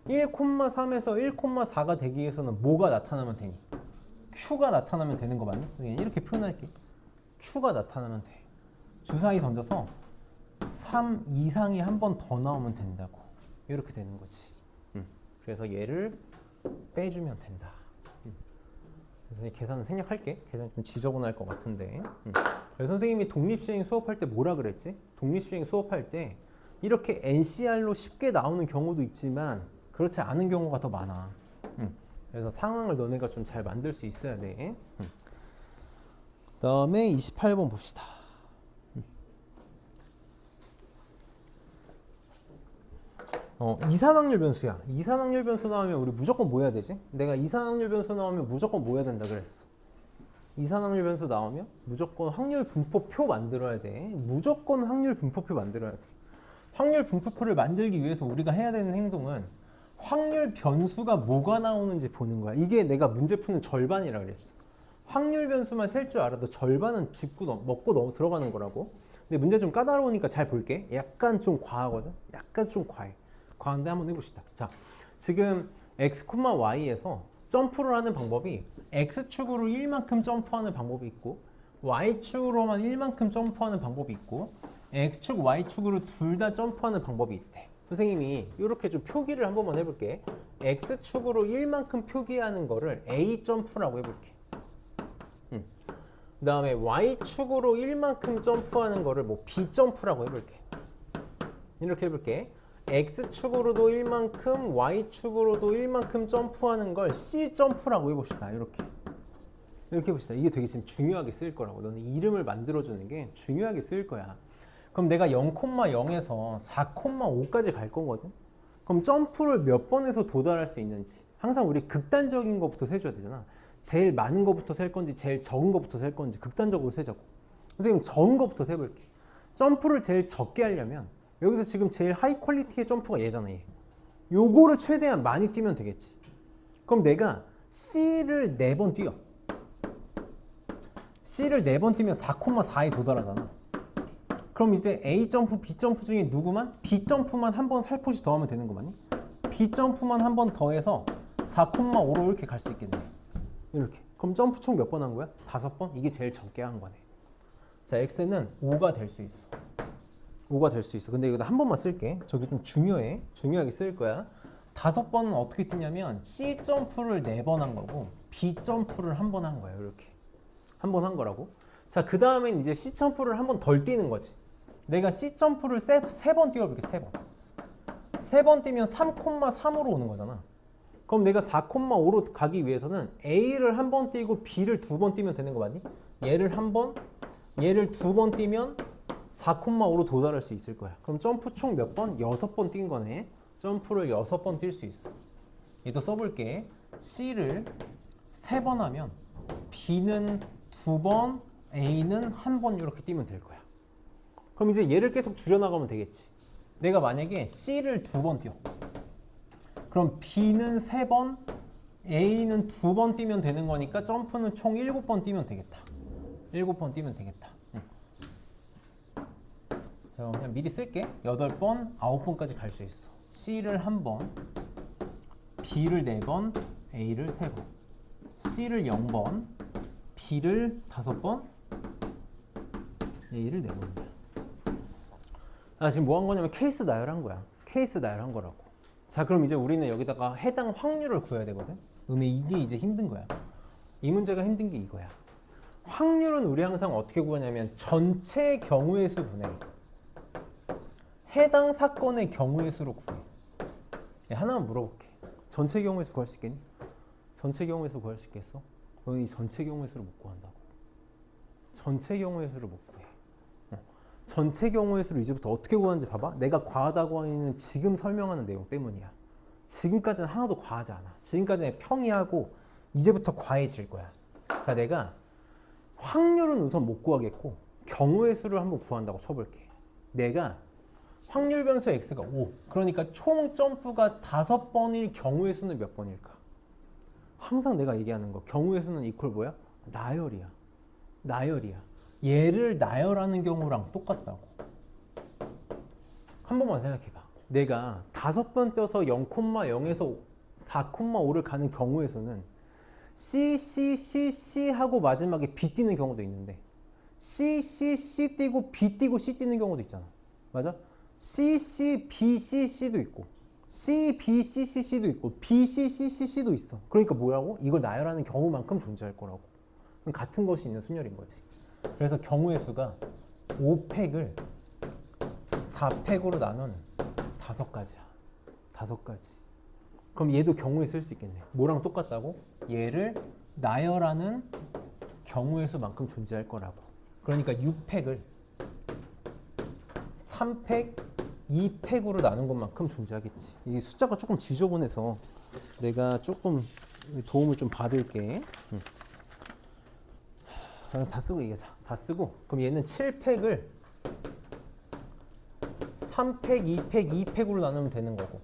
1,3에서 1,4가 되기 위해서는 뭐가 나타나면 되니? Q가 나타나면 되는 거 맞니? 이렇게 표현할게. Q가 나타나면 돼. 주사위 던져서 3 이상이 한 번 더 나오면 된다고. 이렇게 되는 거지. 그래서 얘를 빼주면 된다. 그래서 이 계산은 생략할게. 계산 좀 지저분할 것 같은데. 그래서 선생님이 독립시행 수업할 때 뭐라 그랬지? 독립시행 수업할 때 이렇게 NCR로 쉽게 나오는 경우도 있지만 그렇지 않은 경우가 더 많아. 그래서 상황을 너네가 좀 잘 만들 수 있어야 돼. 그 다음에 28번 봅시다. 이산확률 변수야. 이산확률 변수 나오면 우리 무조건 뭐 해야 되지? 내가 이산확률 변수 나오면 무조건 뭐 해야 된다 그랬어. 이산확률 변수 나오면 무조건 확률 분포표 만들어야 돼. 무조건 확률 분포표 만들어야 돼. 확률 분포표를 만들기 위해서 우리가 해야 되는 행동은 확률 변수가 뭐가 나오는지 보는 거야. 이게 내가 문제 푸는 절반이라 그랬어. 확률 변수만 셀 줄 알아도 절반은 짚고 먹고 들어가는 거라고. 근데 문제 좀 까다로우니까 잘 볼게. 약간 좀 과하거든. 약간 좀 과해. 과한데 한번 해봅시다. 자, 지금 x, y에서 점프를 하는 방법이 x축으로 1만큼 점프하는 방법이 있고 y축으로만 1만큼 점프하는 방법이 있고 x축, y축으로 둘 다 점프하는 방법이 있대. 선생님이 이렇게 좀 표기를 한 번만 해볼게. x축으로 1만큼 표기하는 거를 a 점프라고 해볼게. 그 다음에 y축으로 1만큼 점프하는 거를 뭐 b 점프라고 해볼게. 이렇게 해볼게. x축으로도 1만큼, y축으로도 1만큼 점프하는 걸 c 점프라고 해봅시다. 이렇게 해봅시다. 이게 되게 지금 중요하게 쓰일 거라고. 너는 이름을 만들어주는 게 중요하게 쓰일 거야. 그럼 내가 0,0에서 4,5까지 갈 거거든. 그럼 점프를 몇 번에서 도달할 수 있는지 항상 우리 극단적인 것부터 세줘야 되잖아. 제일 많은 것부터 셀 건지 제일 적은 것부터 셀 건지 극단적으로 세자고. 선생님 적은 것부터 세볼게. 점프를 제일 적게 하려면 여기서 지금 제일 하이 퀄리티의 점프가 얘잖아. 얘. 요거를 최대한 많이 뛰면 되겠지. 그럼 내가 C를 4번 뛰어. C를 4번 뛰면 4,4에 도달하잖아. 그럼 이제 A 점프, B 점프 중에 누구만? B 점프만 한 번 살포시 더 하면 되는 거 맞니? B 점프만 한 번 더해서 4,5로 이렇게 갈 수 있겠네. 이렇게. 그럼 점프 총 몇 번 한 거야? 5번? 이게 제일 적게 한 거네. 자, X는 5가 될 수 있어. 5가 될 수 있어. 근데 이거 한 번만 쓸게. 저기 좀 중요해. 중요하게 쓸 거야. 5번은 어떻게 뛰냐면 C 점프를 4번 한 거고 B 점프를 한 번 한 거야. 이렇게. 한 번 한 거라고. 자, 그 다음엔 이제 C 점프를 한 번 덜 뛰는 거지. 내가 C 점프를 3번 뛰어볼게. 3번. 3번 뛰면 3,3으로 오는 거잖아. 그럼 내가 4,5로 가기 위해서는 A를 한 번 뛰고 B를 2번 뛰면 되는 거 맞니? 얘를 한 번, 얘를 2번 뛰면 4,5로 도달할 수 있을 거야. 그럼 점프 총 몇 번? 6번 뛴 거네. 점프를 6번 뛸 수 있어. 얘도 써볼게. C를 3번 하면 B는 2번, A는 한 번 이렇게 뛰면 될 거야. 그럼 이제 얘를 계속 줄여나가면 되겠지. 내가 만약에 C를 2번 뛰어. 그럼 B는 3번, A는 2번 뛰면 되는 거니까 점프는 총 7번 뛰면 되겠다. 7번 뛰면 되겠다. 자, 그냥 미리 쓸게. 8번, 9번까지 갈 수 있어. C를 1번, B를 4번, A를 3번. C를 0번, B를 5번, A를 4번이야. 나 지금 뭐 한 거냐면 케이스 나열한 거야. 케이스 나열한 거라고. 자, 그럼 이제 우리는 여기다가 해당 확률을 구해야 되거든. 근데 이게 이제 힘든 거야. 이 문제가 힘든 게 이거야. 확률은 우리 항상 어떻게 구하냐면 전체 경우의 수 분의 해당 사건의 경우의 수로 구해. 하나만 물어볼게. 전체 경우의 수 구할 수 있겠니? 전체 경우의 수 구할 수 있겠어? 너는 이 전체 경우의 수를 못 구한다고. 전체 경우의 수를 못 구해. 전체 경우의 수를 이제부터 어떻게 구하는지 봐봐. 내가 과하다고 하는 지금 설명하는 내용 때문이야. 지금까지는 하나도 과하지 않아. 지금까지는 평이하고 이제부터 과해질 거야. 자, 내가 확률은 우선 못 구하겠고 경우의 수를 한번 구한다고 쳐볼게. 내가 확률 변수 x가 5. 그러니까 총 점프가 5번일 경우의 수는 몇 번일까? 항상 내가 얘기하는 거. 경우의 수는 이퀄 뭐야? 나열이야. 나열이야. 얘를 나열하는 경우랑 똑같다고. 한 번만 생각해봐. 내가 5번 떼서 0,0에서 4,5를 가는 경우의 수는 C 하고 마지막에 B 띄는 경우도 있는데 C 띄고 B 띄고 C 띄는 경우도 있잖아. 맞아? BCC도 있고 CBCC도 있고 BCCC도 있어. 그러니까 뭐라고? 이걸 나열하는 경우만큼 존재할 거라고. 같은 것이 있는 순열인 거지. 그래서 경우의 수가 5팩을 4팩으로 나눈 5가지야. 5가지. 그럼 얘도 경우에 쓸 수 있겠네. 뭐랑 똑같다고? 얘를 나열하는 경우의 수만큼 존재할 거라고. 그러니까 6팩을 3팩, 2팩으로 나눈 것만큼 존재하겠지. 이 숫자가 조금 지저분해서 내가 조금 도움을 좀 받을게. 다 쓰고 얘기하자. 다 쓰고. 그럼 얘는 7팩을 3팩, 2팩, 2팩으로 나누면 되는 거고,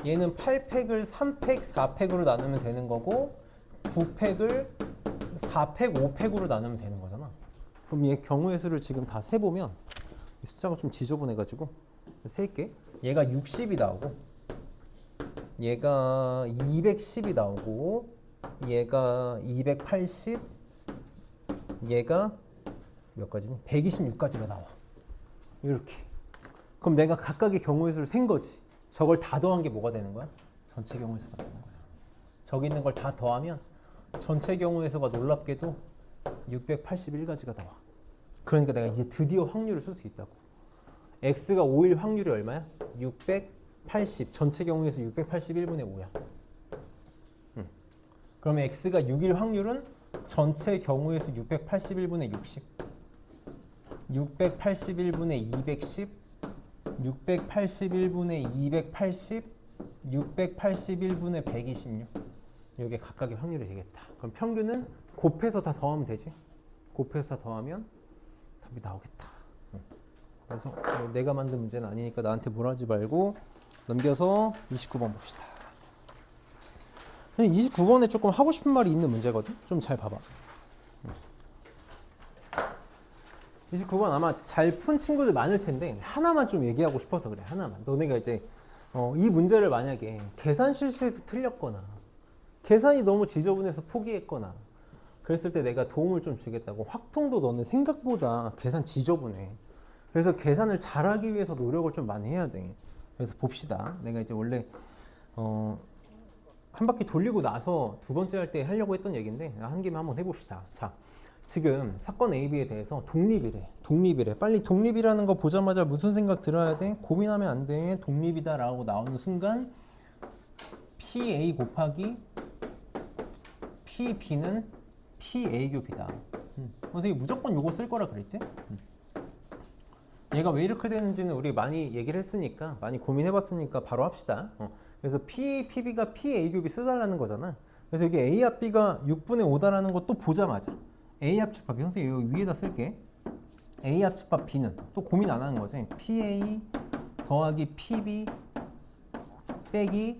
얘는 8팩을 3팩, 4팩으로 나누면 되는 거고, 9팩을 4팩, 5팩으로 나누면 되는 거잖아. 그럼 얘 경우의 수를 지금 다 세보면 숫자가 좀 지저분해가지고 셀게. 얘가 60이 나오고, 얘가 210이 나오고, 얘가 280, 얘가 몇 가지니? 126가지가 나와. 이렇게. 그럼 내가 각각의 경우의 수를 센 거지. 저걸 다 더한 게 뭐가 되는 거야? 전체 경우의 수가 되는 거야. 저기 있는 걸 다 더하면 전체 경우의 수가 놀랍게도 681가지가 나와. 그러니까 내가 이제 드디어 확률을 쓸 수 있다고. x가 5일 확률이 얼마야? 680. 전체 경우의 수 681분의 5야. 그러면 x가 6일 확률은 전체 경우의 수 681분의 60, 681분의 210, 681분의 280, 681분의 126. 이게 각각의 확률이 되겠다. 그럼 평균은 곱해서 다 더하면 되지. 곱해서 다 더하면 답이 나오겠다. 그래서 내가 만든 문제는 아니니까 나한테 뭘 하지 말고 넘겨서 29번 봅시다. 29번에 조금 하고 싶은 말이 있는 문제거든. 좀 잘 봐봐. 29번 아마 잘 푼 친구들 많을 텐데 하나만 좀 얘기하고 싶어서 그래. 하나만. 너네가 이제 이 문제를 만약에 계산 실수해서 틀렸거나 계산이 너무 지저분해서 포기했거나 그랬을 때 내가 도움을 좀 주겠다고. 확통도 너는 생각보다 계산 지저분해. 그래서 계산을 잘하기 위해서 노력을 좀 많이 해야 돼. 그래서 봅시다. 내가 이제 원래 한 바퀴 돌리고 나서 두 번째 할 때 하려고 했던 얘기인데 한 김에 한번 해봅시다. 자, 지금 사건 A, B에 대해서 독립이래. 독립이래. 빨리 독립이라는 거 보자마자 무슨 생각 들어야 돼? 고민하면 안 돼. 독립이다 라고 나오는 순간 PA 곱하기 PB는 PA 곱이다. 선생님 무조건 요거 쓸 거라 그랬지? 얘가 왜 이렇게 되는지는 우리 많이 얘기를 했으니까, 많이 고민해봤으니까 바로 합시다. 그래서 PB가 PA 곱이 쓰달라는 거잖아. 그래서 여기 A 합 B가 6분의 5다라는 것도 보자마자 A 합집합, 선생님 여기 위에다 쓸게. A 합집합 B는 또 고민 안 하는 거지. PA 더하기 PB 빼기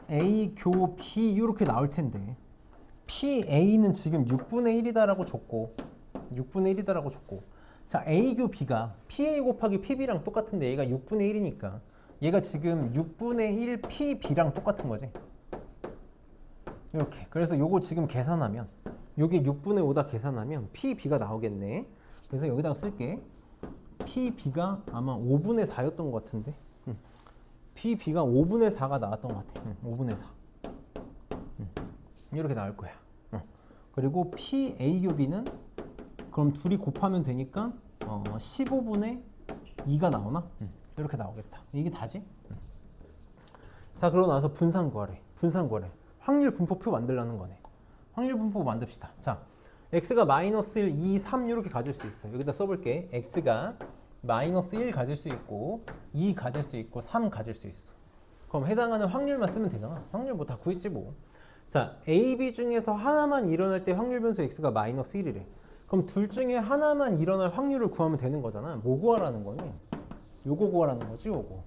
A 교 B 이렇게 나올 텐데 PA는 지금 6분의 1이다라고 줬고 6분의 1이다라고 줬고 자 A 교 B가 PA 곱하기 PB랑 똑같은데 얘가 6분의 1이니까 얘가 지금 6분의 1 PB랑 똑같은 거지 이렇게 그래서 요거 지금 계산하면 요게 6분의 5다 계산하면 PB가 나오겠네 그래서 여기다가 쓸게 PB가 아마 5분의 4였던 것 같은데 PB가 5분의 4가 나왔던 것 같아 5분의 4 이렇게 나올 거야 그리고 PA 교 B는 그럼 둘이 곱하면 되니까 15분의 2가 나오나? 이렇게 나오겠다 이게 다지? 자 그러고 나서 분산 구하래 확률 분포표 만들라는 거네 확률 분포 만듭시다 자 x가 마이너스 1, 2, 3 이렇게 가질 수 있어 여기다 써볼게 x가 마이너스 1 가질 수 있고 2 가질 수 있고 3 가질 수 있어 그럼 해당하는 확률만 쓰면 되잖아 확률 뭐 다 구했지 뭐 자 A, B 중에서 하나만 일어날 때 확률 변수 x가 마이너스 1이래 그럼 둘 중에 하나만 일어날 확률을 구하면 되는 거잖아 뭐 구하라는 거니? 요거 구하라는 거지 요거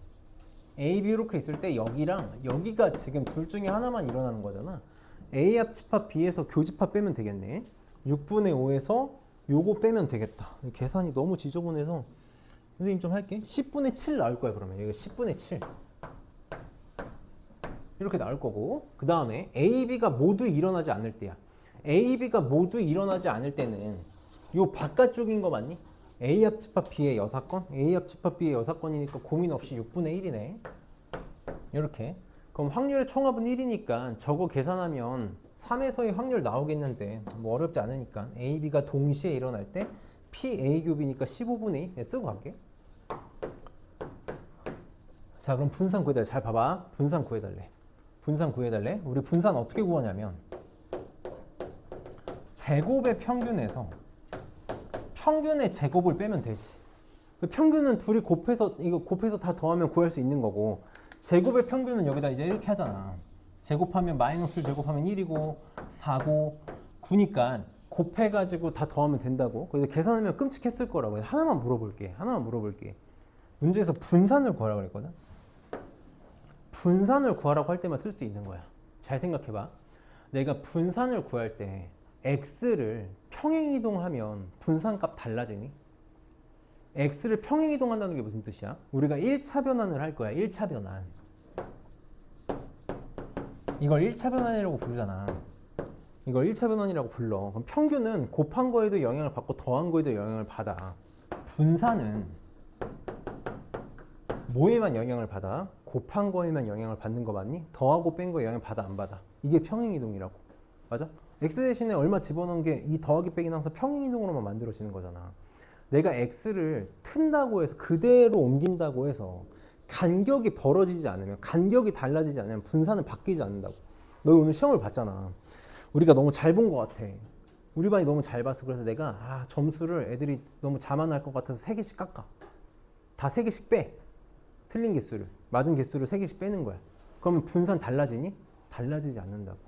A, B 이렇게 있을 때 여기랑 여기가 지금 둘 중에 하나만 일어나는 거잖아 A 합집합 B에서 교집합 빼면 되겠네 6분의 5에서 요거 빼면 되겠다 계산이 너무 지저분해서 선생님 좀 할게 10분의 7 나올 거야 그러면 여기 10분의 7 이렇게 나올 거고 그 다음에 A, B가 모두 일어나지 않을 때야 A, B가 모두 일어나지 않을 때는 요 바깥쪽인 거 맞니? A 합집합 B의 여사건? A 합집합 B의 여사건이니까 고민 없이 6분의 1이네 이렇게 그럼 확률의 총합은 1이니까 저거 계산하면 3에서의 확률 나오겠는데 뭐 어렵지 않으니까 A, B가 동시에 일어날 때 PA 교 B니까 15분의 2 쓰고 갈게 자 그럼 분산 구해달래 잘 봐봐 분산 구해달래 우리 분산 어떻게 구하냐면 제곱의 평균에서 평균의 제곱을 빼면 되지 그 평균은 둘이 곱해서 다 더하면 구할 수 있는 거고 제곱의 평균은 여기다 이제 이렇게 하잖아 제곱하면 마이너스를 제곱하면 1이고 4고 9니까 곱해가지고 다 더하면 된다고 그래서 계산하면 끔찍했을 거라고 하나만 물어볼게 문제에서 분산을 구하라고 그랬거든 분산을 구하라고 할 때만 쓸 수 있는 거야 잘 생각해봐 내가 분산을 구할 때 x를 평행이동하면 분산값 달라지니? x를 평행이동한다는 게 무슨 뜻이야? 우리가 1차 변환을 할 거야 1차 변환 이걸 1차 변환이라고 부르잖아 이걸 1차 변환이라고 불러 그럼 평균은 곱한 거에도 영향을 받고 더한 거에도 영향을 받아 분산은 뭐에만 영향을 받아? 곱한 거에만 영향을 받는 거 맞니? 더하고 뺀 거에 영향을 받아 안 받아? 이게 평행이동이라고 맞아? x 대신에 얼마 집어넣은 게 이 더하기 빼기는 항상 평행이동으로만 만들어지는 거잖아 내가 x를 튼다고 해서 그대로 옮긴다고 해서 간격이 벌어지지 않으면 간격이 달라지지 않으면 분산은 바뀌지 않는다고 너 오늘 시험을 봤잖아 우리가 너무 잘 본 것 같아 우리 반이 너무 잘 봤어 그래서 내가 점수를 애들이 너무 자만할 것 같아서 3개씩 깎아 다 3개씩 빼 틀린 개수를 맞은 개수를 3개씩 빼는 거야 그러면 분산 달라지니? 달라지지 않는다고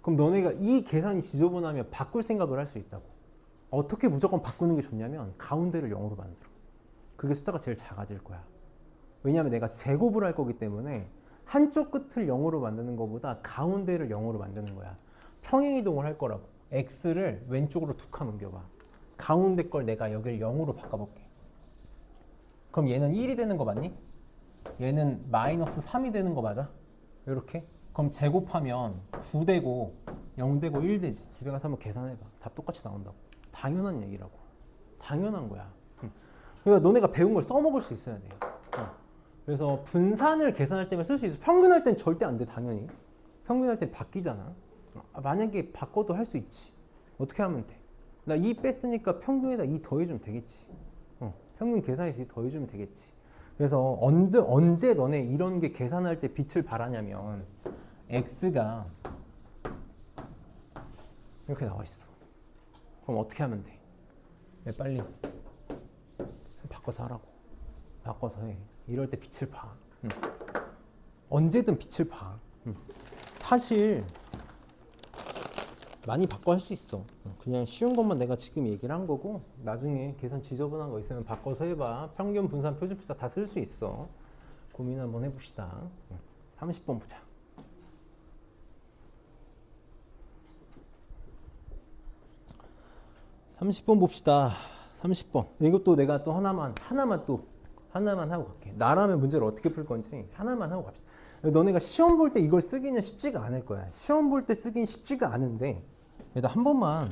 그럼 너네가 이 계산이 지저분하면 바꿀 생각을 할 수 있다고 어떻게 무조건 바꾸는 게 좋냐면 가운데를 0으로 만들어 그게 숫자가 제일 작아질 거야 왜냐하면 내가 제곱을 할 거기 때문에 한쪽 끝을 0으로 만드는 것보다 가운데를 0으로 만드는 거야 평행이동을 할 거라고 x를 왼쪽으로 툭 하면 옮겨봐 가운데 걸 내가 여기를 0으로 바꿔볼게 그럼 얘는 1이 되는 거 맞니? 얘는 마이너스 3이 되는 거 맞아? 이렇게 그럼 제곱하면 9 되고 0 되고 1 되지 집에 가서 한번 계산해봐 답 똑같이 나온다고 당연한 얘기라고 당연한 거야 그러니까 너네가 배운 걸 써먹을 수 있어야 돼 그래서 분산을 계산할 때만 쓸 수 있어 평균할 땐 절대 안 돼 당연히 평균할 땐 바뀌잖아 만약에 바꿔도 할 수 있지 어떻게 하면 돼? 나 2 뺐으니까 평균에다 2 더해주면 되겠지 평균 계산해서 2 더해주면 되겠지 그래서 언제 너네 이런 게 계산할 때 빛을 발하냐면 x가 이렇게 나와 있어 그럼 어떻게 하면 돼? 빨리 바꿔서 하라고 바꿔서 해 이럴 때 빛을 봐 언제든 빛을 봐 사실 많이 바꿔 할 수 있어 그냥 쉬운 것만 내가 지금 얘기를 한 거고 나중에 계산 지저분한 거 있으면 바꿔서 해봐 평균 분산 표준표사 다 쓸 수 있어 고민 한번 해봅시다 30번 보자 30번 봅시다. 30번. 이것도 내가 또 하나만 하고 갈게. 나라면 문제를 어떻게 풀 건지 하나만 하고 갑시다. 너네가 시험 볼 때 이걸 쓰기는 쉽지가 않을 거야. 시험 볼 때 쓰기는 쉽지가 않은데 그래도 한 번만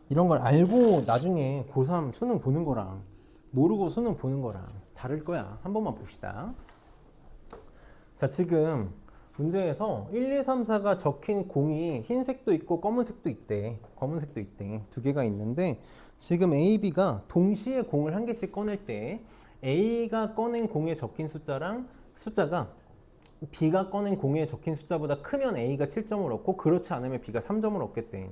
이런 걸 알고 나중에 고3 수능 보는 거랑 모르고 수능 보는 거랑 다를 거야. 한 번만 봅시다. 자, 지금 문제에서 1, 2, 3, 4가 적힌 공이 흰색도 있고 검은색도 있대. 검은색도 있대. 두 개가 있는데 지금 A, B가 동시에 공을 한 개씩 꺼낼 때 A가 꺼낸 공에 적힌 숫자가 B가 꺼낸 공에 적힌 숫자보다 크면 A가 7점을 얻고 그렇지 않으면 B가 3점을 얻겠대.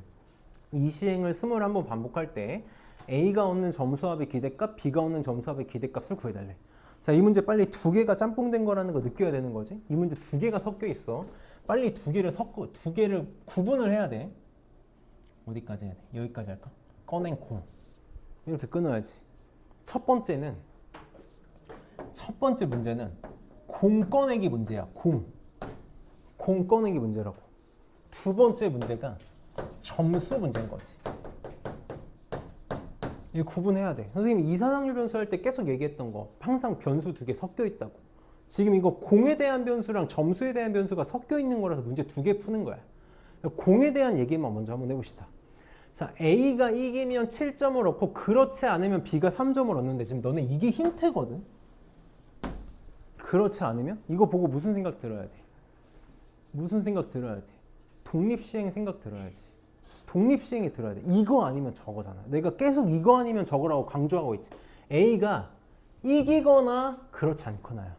이 시행을 21번 반복할 때 A가 얻는 점수합의 기대값, B가 얻는 점수합의 기대값을 구해달래. 자, 이 문제 빨리 두 개가 짬뽕된 거라는 거 느껴야 되는 거지. 이 문제 두 개가 섞여 있어. 빨리 두 개를 구분을 해야 돼. 어디까지 해야 돼? 여기까지 할까? 꺼낸 공. 이렇게 끊어야지. 첫 번째 문제는 공 꺼내기 문제야. 공 꺼내기 문제라고. 두 번째 문제가 점수 문제인 거지. 이거 구분해야 돼. 선생님이 이산확률 변수 할 때 계속 얘기했던 거 항상 변수 두 개 섞여 있다고. 지금 이거 공에 대한 변수랑 점수에 대한 변수가 섞여 있는 거라서 문제 두 개 푸는 거야. 공에 대한 얘기만 먼저 한번 해봅시다. 자, A가 이기면 7점을 얻고 그렇지 않으면 B가 3점을 얻는데 지금 너네 이게 힌트거든. 그렇지 않으면? 이거 보고 무슨 생각 들어야 돼? 무슨 생각 들어야 돼? 독립시행 생각 들어야지. 독립시행이 들어야 돼. 이거 아니면 저거잖아. 내가 계속 이거 아니면 저거라고 강조하고 있지. A가 이기거나 그렇지 않거나야.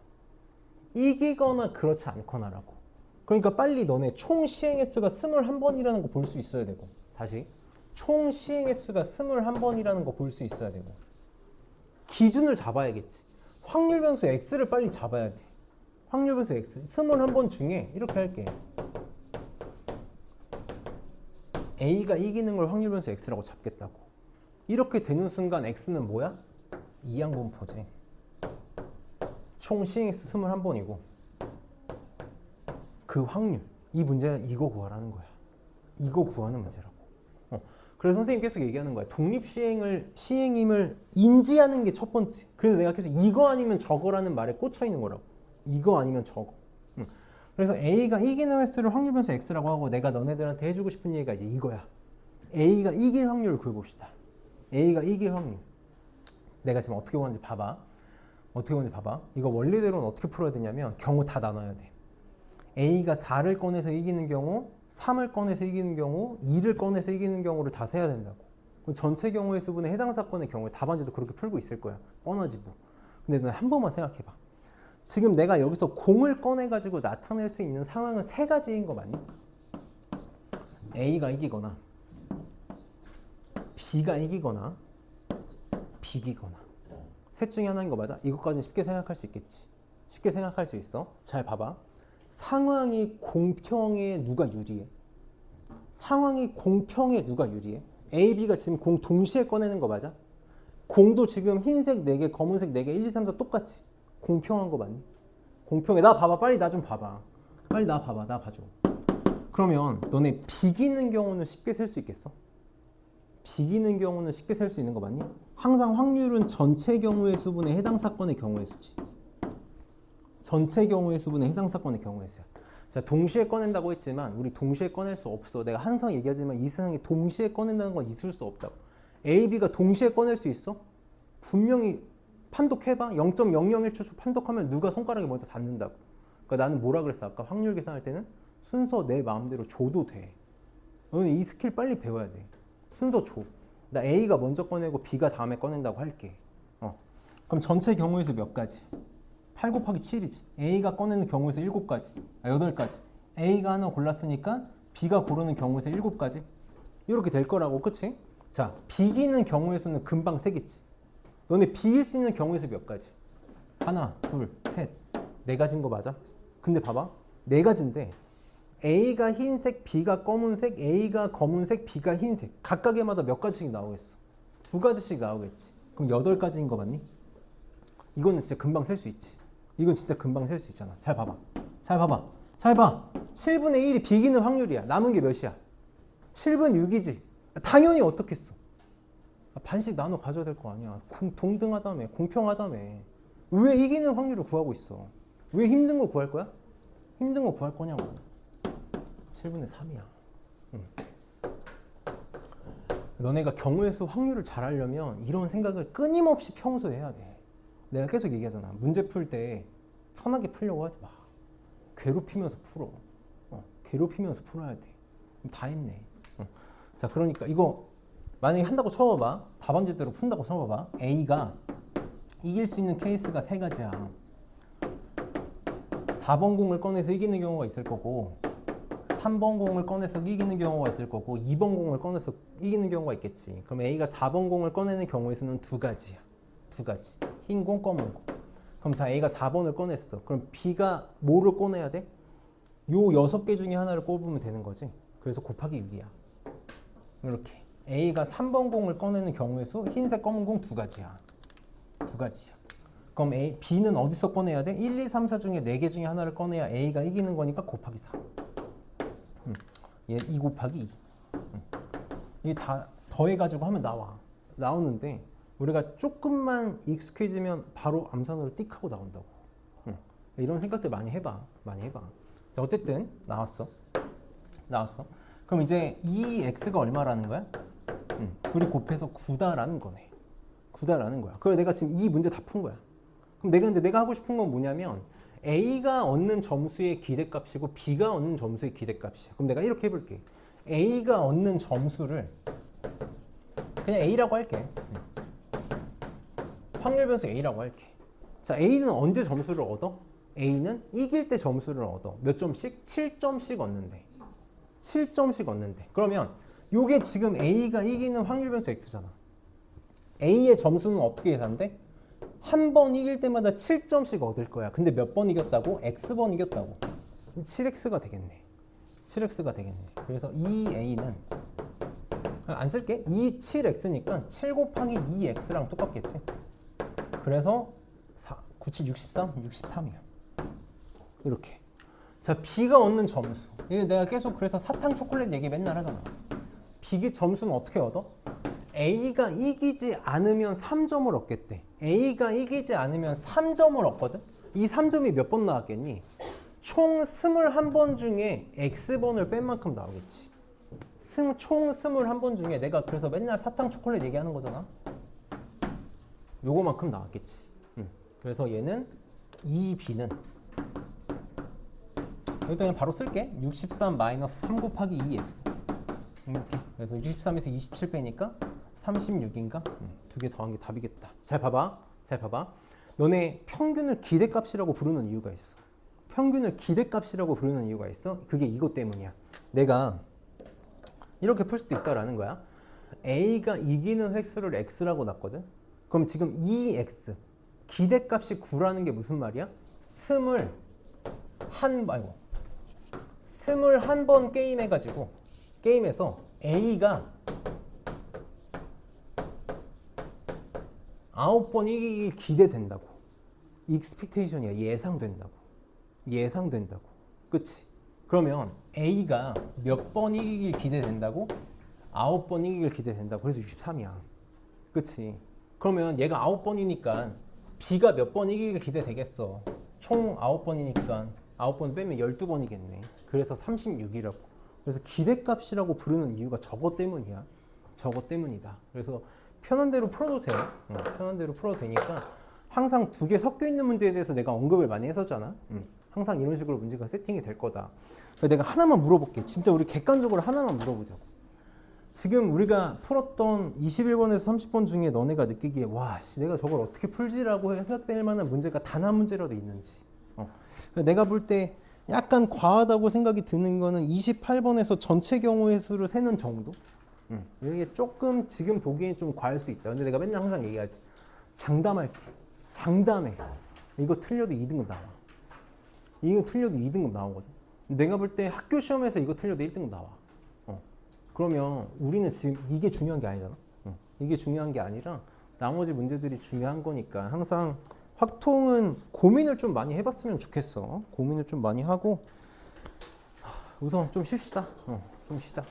이기거나 그렇지 않거나라고. 그러니까 빨리 너네 총 시행 횟수가 21번이라는 거 볼 수 있어야 되고. 다시. 총 시행 횟수가 21번이라는 거 볼 수 있어야 되고. 기준을 잡아야겠지. 확률 변수 X를 빨리 잡아야 돼. 확률 변수 X. 21번 중에 이렇게 할게. A가 이기는 걸 확률 변수 X라고 잡겠다고. 이렇게 되는 순간 X는 뭐야? 이항분포지. 총 시행횟수 21번이고 그 확률. 이 문제는 이거 구하라는 거야. 이거 구하는 문제라고. 그래서 선생님 계속 얘기하는 거야. 시행임을 인지하는 게 첫 번째. 그래서 내가 계속 이거 아니면 저거라는 말에 꽂혀 있는 거라고. 이거 아니면 저거. 그래서 A가 이기는 횟수를 확률 변수 X라고 하고 내가 너네들한테 해주고 싶은 얘기가 이제 이거야. A가 이길 확률을 구해봅시다. A가 이길 확률. 내가 지금 어떻게 구하는지 봐봐. 이거 원리대로는 어떻게 풀어야 되냐면 경우 다 나눠야 돼. A가 4를 꺼내서 이기는 경우, 3을 꺼내서 이기는 경우, 2를 꺼내서 이기는 경우를 다 세야 된다고. 그럼 전체 경우의 수분의 해당 사건의 경우에 답안지도 그렇게 풀고 있을 거야. 뻔하지 뭐. 근데 너 한 번만 생각해봐. 지금 내가 여기서 공을 꺼내가지고 나타낼 수 있는 상황은 세 가지인 거 맞니? A가 이기거나 B가 이기거나 비기거나 셋 중에 하나인 거 맞아? 이것까지는 쉽게 생각할 수 있겠지. 쉽게 생각할 수 있어. 잘 봐봐. 상황이 공평해 누가 유리해? 상황이 공평해 누가 유리해? A, B가 지금 공 동시에 꺼내는 거 맞아? 공도 지금 흰색 4개, 검은색 4개, 1, 2, 3, 4 똑같지? 공평한 거 맞니? 공평해. 나 봐봐. 빨리 나 좀 봐봐. 빨리 나 봐봐. 나 봐줘. 그러면 너네 비기는 경우는 쉽게 셀 수 있겠어? 비기는 경우는 쉽게 셀 수 있는 거 맞니? 항상 확률은 전체 경우의 수분에 해당 사건의 경우의 수지. 전체 경우의 수분에 해당 사건의 경우의 수야. 자, 동시에 꺼낸다고 했지만 우리 동시에 꺼낼 수 없어. 내가 항상 얘기하지만 이 세상에 동시에 꺼낸다는 건 있을 수 없다고. A, B가 동시에 꺼낼 수 있어? 분명히 판독해봐. 0.001초 판독하면 누가 손가락에 먼저 닿는다고. 그러니까 나는 뭐라 그랬어? 아까 확률 계산할 때는 순서 내 마음대로 줘도 돼. 너는 이 스킬 빨리 배워야 돼. 순서 줘. 나 A가 먼저 꺼내고 B가 다음에 꺼낸다고 할게. 그럼 전체 경우의 수 몇 가지? 8 곱하기 7이지. A가 꺼내는 경우의 수 7가지. 8가지. A가 하나 골랐으니까 B가 고르는 경우의 수 7가지. 이렇게 될 거라고. 그치? 자, 비기는 경우의 수는 금방 세겠지. 너네 비길 수 있는 경우의 수 몇 가지? 하나, 둘, 셋. 4가지인 거 맞아? 근데 봐봐. 4가지인데 A가 흰색, B가 검은색, A가 검은색, B가 흰색. 각각에마다 몇 가지씩 나오겠어? 2가지씩 나오겠지. 그럼 8가지인 거 맞니? 이거는 진짜 금방 셀 수 있지. 이건 진짜 금방 셀 수 있잖아. 잘 봐봐. 잘 봐봐. 잘 봐. 7분의 1이 비기는 확률이야. 남은 게 몇이야? 7분 6이지. 당연히 어떻겠어? 반씩 나눠 가져야 될 거 아니야. 동등하다며, 공평하다며. 왜 이기는 확률을 구하고 있어? 왜 힘든 거 구할 거야? 힘든 거 구할 거냐고. 7분의 3이야. 너네가 경우의 수 확률을 잘 알려면 이런 생각을 끊임없이 평소에 해야 돼. 내가 계속 얘기하잖아. 문제 풀 때 편하게 풀려고 하지 마. 괴롭히면서 풀어. 괴롭히면서 풀어야 돼. 다 했네. 자, 그러니까 이거 만약에 한다고 쳐봐봐. 답안지대로 푼다고 쳐봐봐. A가 이길 수 있는 케이스가 세 가지야. 4번 공을 꺼내서 이기는 경우가 있을 거고, 3번 공을 꺼내서 이기는 경우가 있을 거고, 2번 공을 꺼내서 이기는 경우가 있겠지. 그럼 A가 4번 공을 꺼내는 경우의 수는 두 가지야. 두 가지. 흰 공, 검은 공. 그럼 자, A가 4번을 꺼냈어. 그럼 B가 뭐를 꺼내야 돼? 요 6개 중에 하나를 꼽으면 되는 거지. 그래서 곱하기 6이야. 이렇게. A가 3번 공을 꺼내는 경우의 수, 흰색, 검은 공 두 가지야. 두 가지야. 그럼 B는 어디서 꺼내야 돼? 1, 2, 3, 4 중에 4개 중에 하나를 꺼내야 A가 이기는 거니까 곱하기 4. 얘 2 곱하기 2. 이게 다 더해가지고 하면 나오는데 우리가 조금만 익숙해지면 바로 암산으로 띡 하고 나온다고. 이런 생각들 많이 해봐. 자, 어쨌든 나왔어. 그럼 이제 이 x가 얼마라는 거야? 둘이 곱해서 9다라는 거네. 9다라는 거야. 그래 내가 지금 이 문제 다 푼 거야. 그럼 근데 내가 하고 싶은 건 뭐냐면 A가 얻는 점수의 기대값이고 B가 얻는 점수의 기대값이야. 그럼 내가 이렇게 해볼게. A가 얻는 점수를 그냥 A라고 할게. 확률 변수 A라고 할게. 자, A는 언제 점수를 얻어? A는 이길 때 점수를 얻어. 몇 점씩? 7점씩 얻는데. 7점씩 얻는데. 그러면 요게 지금 A가 이기는 확률 변수 X잖아. A의 점수는 어떻게 계산돼? 한 번 이길 때마다 7점씩 얻을 거야. 근데 몇 번 이겼다고? X번 이겼다고. 7X가 되겠네. 7X가 되겠네. 그래서 이 A는 안 쓸게. 7X니까 7 곱하기 2X랑 똑같겠지. 그래서 97, 63, 63이야. 이렇게. 자, B가 얻는 점수. 이게 내가 계속 그래서 사탕 초콜릿 얘기 맨날 하잖아. B의 점수는 어떻게 얻어? A가 이기지 않으면 3점을 얻겠대. A가 이기지 않으면 3점을 얻거든? 이 3점이 몇 번 나왔겠니? 총 21번 중에 X번을 뺀 만큼 나오겠지. 총 21번 중에 내가 그래서 맨날 사탕 초콜릿 얘기하는 거잖아. 요거만큼 나왔겠지. 그래서 얘는 2B는 여기다 그냥 바로 쓸게. 63 마이너스 3 곱하기 2X. 이렇게. 그래서 63에서 27 빼니까 36인가? 두 개 더한 게 답이겠다. 잘 봐봐. 너네 평균을 기대값이라고 부르는 이유가 있어. 평균을 기대값이라고 부르는 이유가 있어. 그게 이것 때문이야. 내가 이렇게 풀 수도 있다라는 거야. A가 이기는 획수를 X라고 놨거든. 그럼 지금 이 X 기대값이 9라는 게 무슨 말이야? 21번 게임에서 A가 9번 이기기 기대된다고. expectation이야. 예상된다고. 그치? 그러면 A가 몇 번 이기길 기대된다고? 9번 이기길 기대된다고. 그래서 63이야. 그치? 그러면 얘가 9번이니까 B가 몇 번 이기길 기대되겠어. 총 9번이니까 9번 빼면 12번이겠네. 그래서 36이라고. 그래서 기대값이라고 부르는 이유가 저것 때문이야. 저것 때문이다. 그래서 편한 대로 풀어도 돼. 편한 대로 풀어도 되니까 항상 두 개 섞여 있는 문제에 대해서 내가 언급을 많이 했었잖아. 항상 이런 식으로 문제가 세팅이 될 거다. 그래서 내가 하나만 물어볼게. 진짜 우리 객관적으로 하나만 물어보자고. 지금 우리가 풀었던 21번에서 30번 중에 너네가 느끼기에 와, 내가 저걸 어떻게 풀지라고 생각될 만한 문제가 단 한 문제라도 있는지. 내가 볼 때 약간 과하다고 생각이 드는 거는 28번에서 전체 경우의 수를 세는 정도? 이게 조금 지금 보기엔 좀 과할 수 있다. 근데 내가 맨날 항상 얘기하지. 장담해. 이거 틀려도 2등급 나와. 이거 틀려도 2등급 나오거든. 내가 볼 때 학교 시험에서 이거 틀려도 1등급 나와. 그러면 우리는 지금 이게 중요한 게 아니잖아. 이게 중요한 게 아니라 나머지 문제들이 중요한 거니까 항상 확통은 고민을 좀 많이 해봤으면 좋겠어. 고민을 좀 많이 하고 우선 좀 쉽시다. 좀 쉬자.